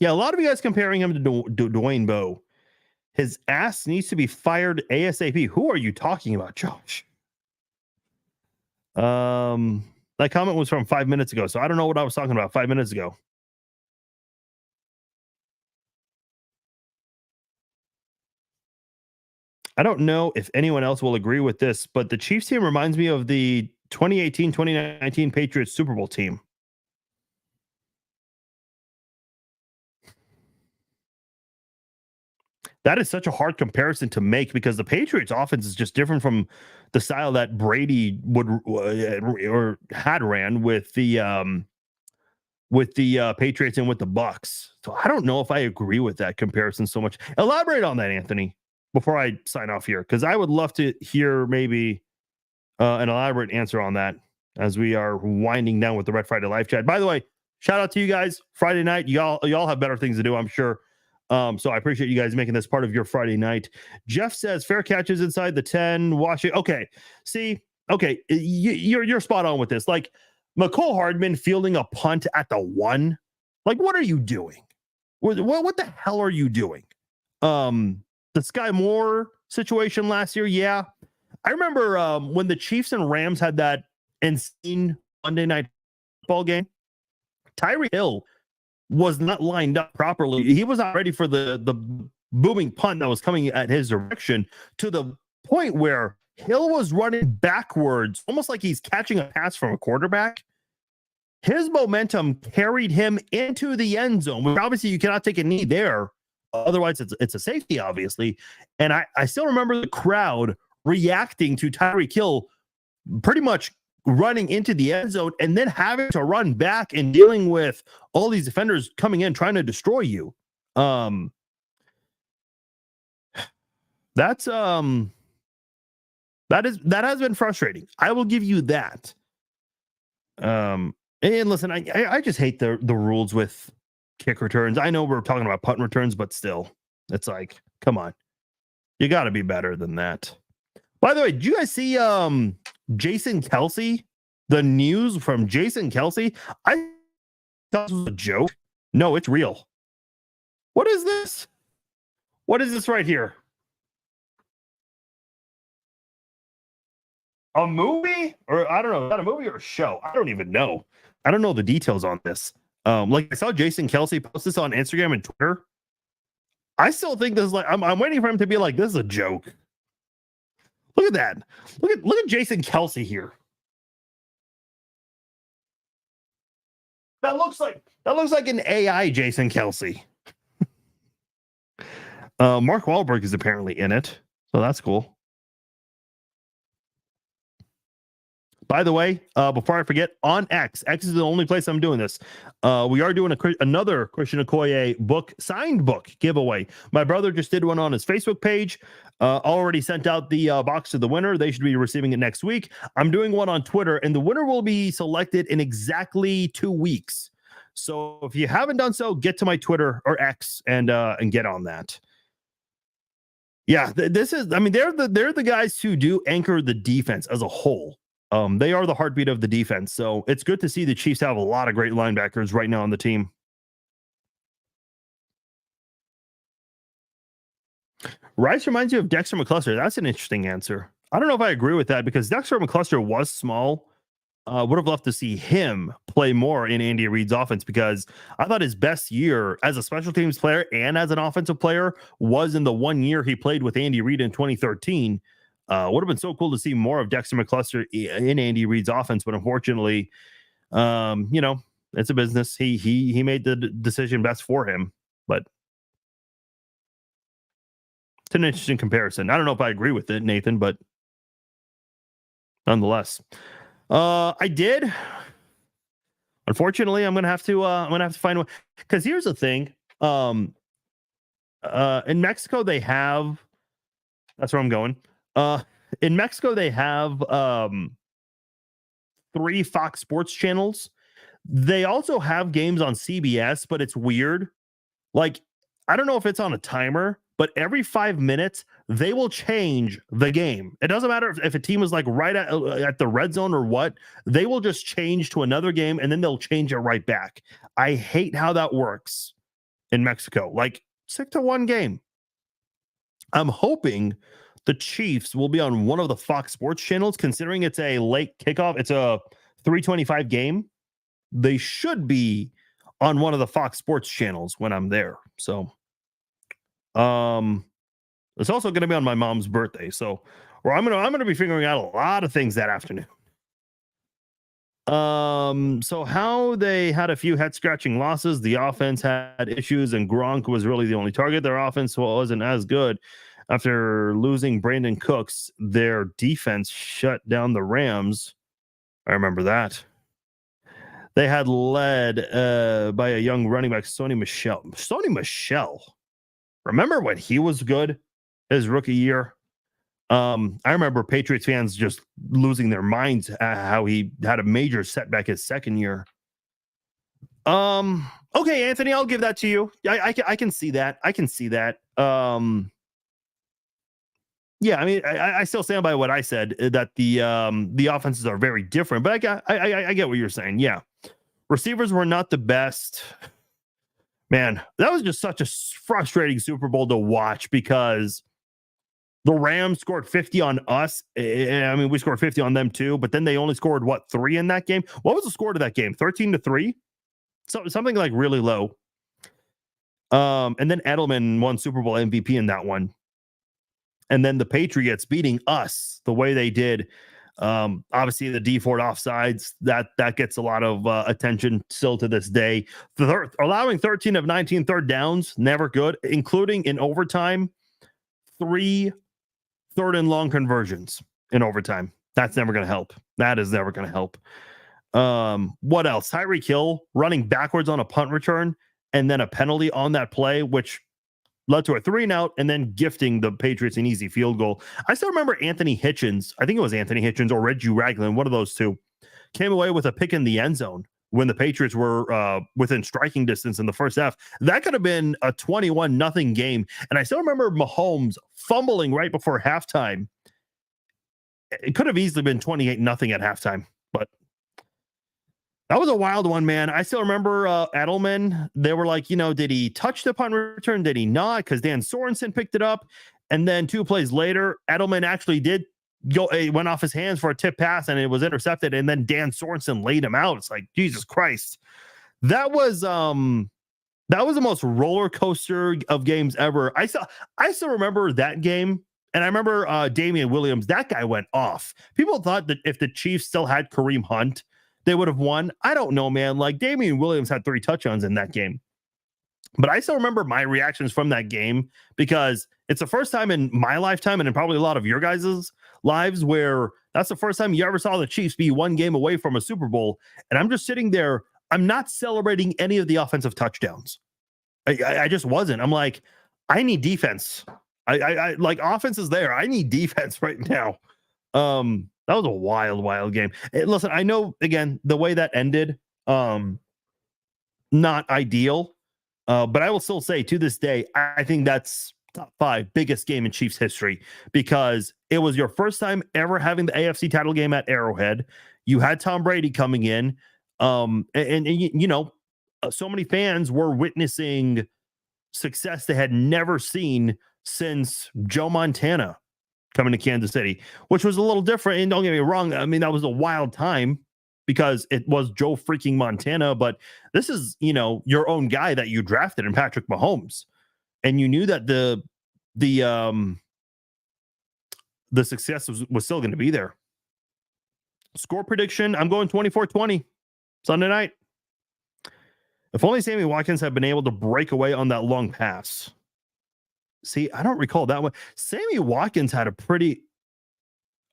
Yeah, a lot of you guys comparing him to Dwayne Bowe. His ass needs to be fired ASAP. Who are you talking about, Josh? That comment was from 5 minutes ago, so I don't know what I was talking about 5 minutes ago. I don't know if anyone else will agree with this, but the Chiefs team reminds me of the 2018-2019 Patriots Super Bowl team. That is such a hard comparison to make, because the Patriots offense is just different from the style that Brady would or had ran with the Patriots and with the Bucks. So I don't know if I agree with that comparison so much. Elaborate on that, Anthony, before I sign off here, because I would love to hear maybe an elaborate answer on that as we are winding down with the Red Friday live chat. By the way, shout out to you guys. Friday night, y'all have better things to do, I'm sure. So I appreciate you guys making this part of your Friday night. Jeff says fair catches inside the 10. Watching. Okay. See, okay. You're spot on with this. Like McCole Hardman fielding a punt at the 1. Like, what are you doing? What the hell are you doing? The Sky Moore situation last year. Yeah. I remember when the Chiefs and Rams had that insane Monday night football game. Tyreek Hill was not lined up properly. He was not ready for the booming punt that was coming at his direction, to the point where Hill was running backwards, almost like he's catching a pass from a quarterback. His momentum carried him into the end zone, which obviously you cannot take a knee there. Otherwise, it's a safety, obviously. And I still remember the crowd reacting to Tyreek Hill pretty much running into the end zone and then having to run back and dealing with all these defenders coming in trying to destroy you. That has been frustrating. I will give you that. And listen, I just hate the rules with kick returns. I know we're talking about punt returns, but still, it's like, come on, you got to be better than that. By the way, did you guys see Jason Kelce? The news from Jason Kelce? I thought it was a joke. No, it's real. What is this? What is this right here? A movie? Or I don't know, is that a movie or a show? I don't even know. I don't know the details on this. Like I saw Jason Kelce post this on Instagram and Twitter. I still think this is like, I'm waiting for him to be like, this is a joke. Look at that. Look at Jason Kelce here. That looks like an AI Jason Kelce. Mark Wahlberg is apparently in it, so that's cool. By the way, before I forget, on X is the only place I'm doing this. We are doing another Christian Okoye signed book giveaway. My brother just did one on his Facebook page. Already sent out the box to the winner. They should be receiving it next week. I'm doing one on Twitter, and the winner will be selected in exactly 2 weeks. So if you haven't done so, get to my Twitter or X and get on that. Yeah, this is. I mean, they're the guys who do anchor the defense as a whole. They are the heartbeat of the defense. So it's good to see the Chiefs have a lot of great linebackers right now on the team. Rice reminds you of Dexter McCluster. That's an interesting answer. I don't know if I agree with that, because Dexter McCluster was small. Would have loved to see him play more in Andy Reid's offense, because I thought his best year as a special teams player and as an offensive player was in the 1 year he played with Andy Reid in 2013. Would have been so cool to see more of Dexter McCluster in Andy Reid's offense, but unfortunately, it's a business. He made the decision best for him. but it's an interesting comparison. I don't know if I agree with it, Nathan, but nonetheless, I did. Unfortunately, I'm gonna have to find one, because here's the thing. In Mexico, they have. That's where I'm going. In Mexico, they have 3 Fox Sports channels. They also have games on CBS, but it's weird. Like, I don't know if it's on a timer, but every 5 minutes they will change the game. It doesn't matter if a team is like right at the red zone or what. They will just change to another game and then they'll change it right back. I hate how that works in Mexico. Like, stick to one game. I'm hoping the Chiefs will be on one of the Fox Sports channels, considering it's a late kickoff. It's a 3:25 game. They should be on one of the Fox Sports channels when I'm there. So, it's also going to be on my mom's birthday. So, or I'm gonna be figuring out a lot of things that afternoon. So how they had a few head scratching losses. The offense had issues, and Gronk was really the only target. Their offense wasn't as good after losing Brandon Cooks. Their defense shut down the Rams. I remember that. They had led by a young running back, Sony Michel. Sony Michel. Remember when he was good his rookie year? I remember Patriots fans just losing their minds at how he had a major setback his second year. Okay, Anthony, I'll give that to you. I can see that. I can see that. Yeah, I mean, I still stand by what I said, that the offenses are very different, but I get what you're saying. Yeah, receivers were not the best. Man, that was just such a frustrating Super Bowl to watch, because the Rams scored 50 on us. I mean, we scored 50 on them too, but then they only scored 3 in that game. What was the score to that game? 13-3, something like really low. And then Edelman won Super Bowl MVP in that one. And then the Patriots beating us the way they did. Obviously, the D Ford offsides, that gets a lot of attention still to this day. Allowing 13 of 19 third downs, never good, including in overtime, 3 third and long conversions in overtime. That's never going to help. That is never going to help. What else? Tyreek Hill running backwards on a punt return and then a penalty on that play, which led to a 3-and-out, and then gifting the Patriots an easy field goal. I still remember Anthony Hitchens. I think it was Anthony Hitchens or Reggie Ragland, one of those two, came away with a pick in the end zone when the Patriots were within striking distance in the first half. That could have been a 21-0 game. And I still remember Mahomes fumbling right before halftime. It could have easily been 28-0 at halftime, but that was a wild one, man. I still remember Edelman. They were like, did he touch the punt return? Did he not? Because Dan Sorensen picked it up. And then 2 plays later, Edelman actually did go. It went off his hands for a tip pass, and it was intercepted. And then Dan Sorensen laid him out. It's like, Jesus Christ. That was the most roller coaster of games ever. I still remember that game. And I remember Damian Williams. That guy went off. People thought that if the Chiefs still had Kareem Hunt, they would have won. I don't know, man. Like, Damian Williams had 3 touchdowns in that game. But I still remember my reactions from that game, because it's the first time in my lifetime, and in probably a lot of your guys' lives, where that's the first time you ever saw the Chiefs be 1 game away from a Super Bowl. And I'm just sitting there. I'm not celebrating any of the offensive touchdowns. I just wasn't. I'm like, I need defense. I like, offense is there. I need defense right now. That was a wild game. Listen, I know, again, the way that ended, not ideal. But I will still say, to this day, I think that's top 5 biggest game in Chiefs history, because it was your first time ever having the AFC title game at Arrowhead. You had Tom Brady coming in. So many fans were witnessing success they had never seen since Joe Montana coming to Kansas City, which was a little different. And don't get me wrong, I mean, that was a wild time because it was Joe freaking Montana, but this is, your own guy that you drafted in Patrick Mahomes. And you knew that the success was still going to be there. Score prediction, I'm going 24-20 Sunday night. If only Sammy Watkins had been able to break away on that long pass. See, I don't recall that one. Sammy Watkins had a pretty.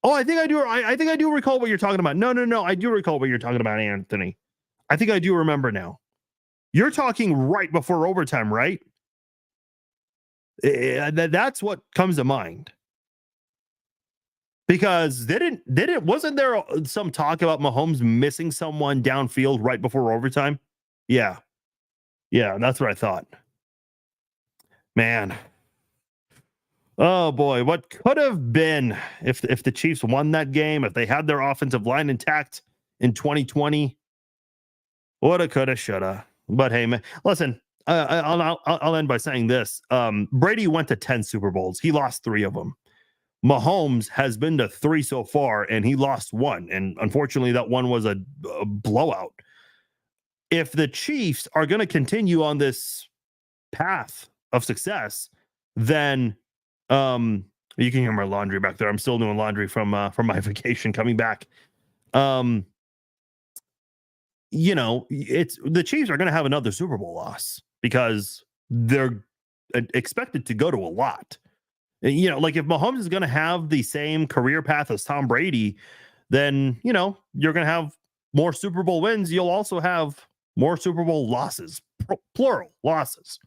Oh, I think I do. I think I do recall what you're talking about. No. I do recall what you're talking about, Anthony. I think I do remember now. You're talking right before overtime, right? That's what comes to mind. Because wasn't there some talk about Mahomes missing someone downfield right before overtime? Yeah. Yeah, that's what I thought. Man. Oh boy, what could have been if the Chiefs won that game, if they had their offensive line intact in 2020? Woulda, coulda, shoulda. But hey, man, listen, I'll end by saying this. Brady went to 10 Super Bowls. He lost 3 of them. Mahomes has been to 3 so far, and he lost 1. And unfortunately, that one was a blowout. If the Chiefs are going to continue on this path of success, then you can hear my laundry back there. I'm still doing laundry from my vacation coming back. It's the Chiefs are going to have another Super Bowl loss because they're expected to go to a lot. Like if Mahomes is going to have the same career path as Tom Brady, then, you're going to have more Super Bowl wins. You'll also have more Super Bowl losses, plural losses.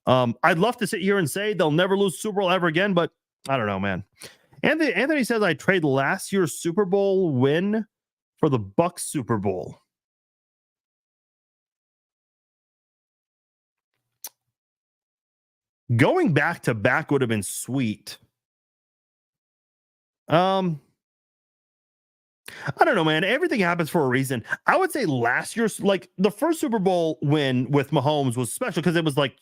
I'd love to sit here and say they'll never lose Super Bowl ever again, but I don't know, man. Anthony says I trade last year's Super Bowl win for the Bucs Super Bowl. Going back to back would have been sweet. I don't know, man. Everything happens for a reason. I would say last year's, like the first Super Bowl win with Mahomes was special because it was like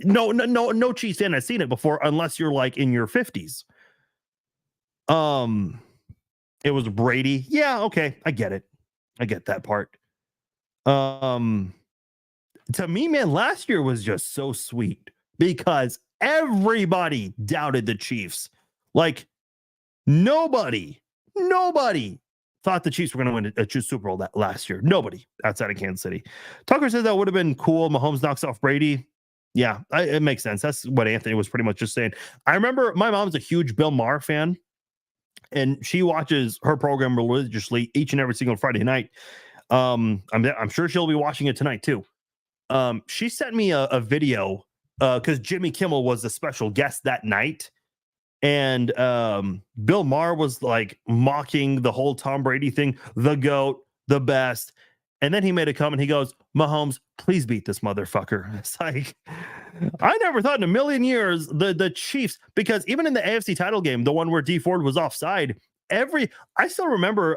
no Chiefs fan has seen it before unless you're like in your 50s. It was Brady. Yeah, okay, I get it. I get that part. To me, man, last year was just so sweet because everybody doubted the Chiefs. Like nobody thought the Chiefs were going to win a Super Bowl that last year. Nobody outside of Kansas City. Tucker says that would have been cool. Mahomes knocks off Brady. Yeah, it makes sense. That's what Anthony was pretty much just saying. I remember my mom's a huge Bill Maher fan, and she watches her program religiously each and every single Friday night. I'm sure she'll be watching it tonight too. She sent me a video because Jimmy Kimmel was the special guest that night. And Bill Maher was like mocking the whole Tom Brady thing, the GOAT, the best. And then he made a comment. He goes, Mahomes, please beat this motherfucker. It's like, I never thought in a million years the Chiefs, because even in the AFC title game, the one where D Ford was offside, I still remember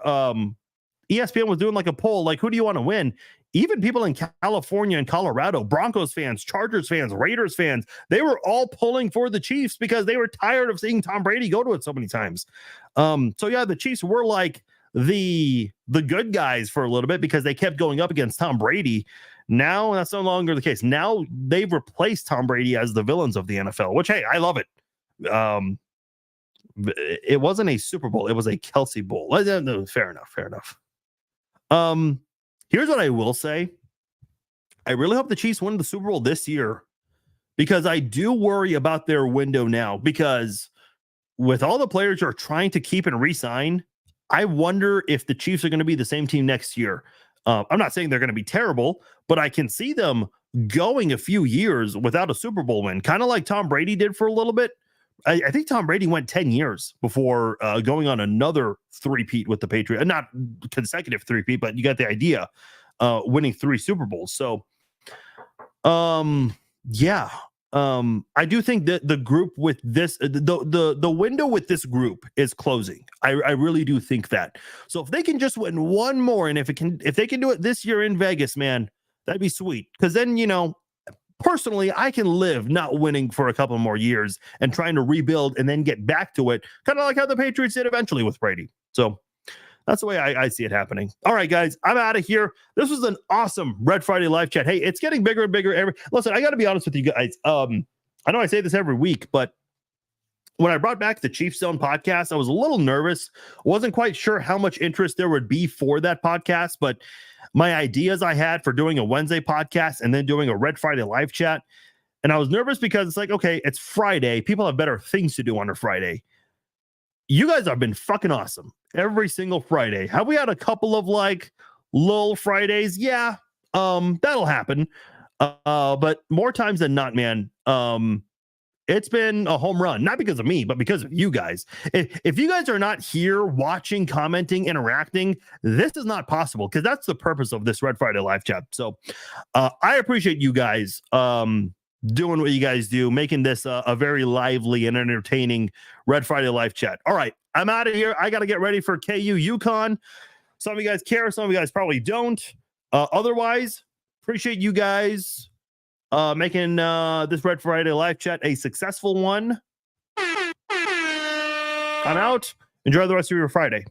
ESPN was doing like a poll, like, who do you want to win? Even people in California and Colorado, Broncos fans, Chargers fans, Raiders fans, they were all pulling for the Chiefs because they were tired of seeing Tom Brady go to it so many times. So yeah, the Chiefs were like the good guys for a little bit because they kept going up against Tom Brady. Now that's no longer the case. Now they've replaced Tom Brady as the villains of the NFL, which, hey, I love it. It wasn't a Super Bowl. It was a Kelsey Bowl. Fair enough. Here's what I will say. I really hope the Chiefs win the Super Bowl this year because I do worry about their window now because with all the players you're trying to keep and re-sign, I wonder if the Chiefs are going to be the same team next year. I'm not saying they're going to be terrible, but I can see them going a few years without a Super Bowl win, kind of like Tom Brady did for a little bit. I think Tom Brady went 10 years before going on another three-peat with the Patriots. Not consecutive three-peat, but you got the idea, winning 3 Super Bowls. So, yeah. I do think that the group with this, the window with this group is closing. I really do think that. So if they can just win one more, and if they can do it this year in Vegas, man, that'd be sweet. Because then, personally, I can live not winning for a couple more years and trying to rebuild and then get back to it, kind of like how the Patriots did eventually with Brady. So that's the way I see it happening. All right, guys, I'm out of here. This was an awesome Red Friday live chat. Hey, it's getting bigger and bigger. Listen, I got to be honest with you guys. I know I say this every week, but when I brought back the Chiefs Zone podcast, I was a little nervous. Wasn't quite sure how much interest there would be for that podcast, but my ideas I had for doing a Wednesday podcast and then doing a Red Friday live chat. And I was nervous because it's like, okay, it's Friday. People have better things to do on a Friday. You guys have been fucking awesome every single Friday. Have we had a couple of like lull Fridays? Yeah, that'll happen. But more times than not, man, it's been a home run, not because of me, but because of you guys. If you guys are not here watching, commenting, interacting, this is not possible because that's the purpose of this Red Friday live chat. So I appreciate you guys doing what you guys do, making this a very lively and entertaining Red Friday live chat. All right, I'm out of here. I got to get ready for KU UConn. Some of you guys care. Some of you guys probably don't. Otherwise, appreciate you guys making this Red Friday live chat a successful one. I'm out. Enjoy the rest of your Friday.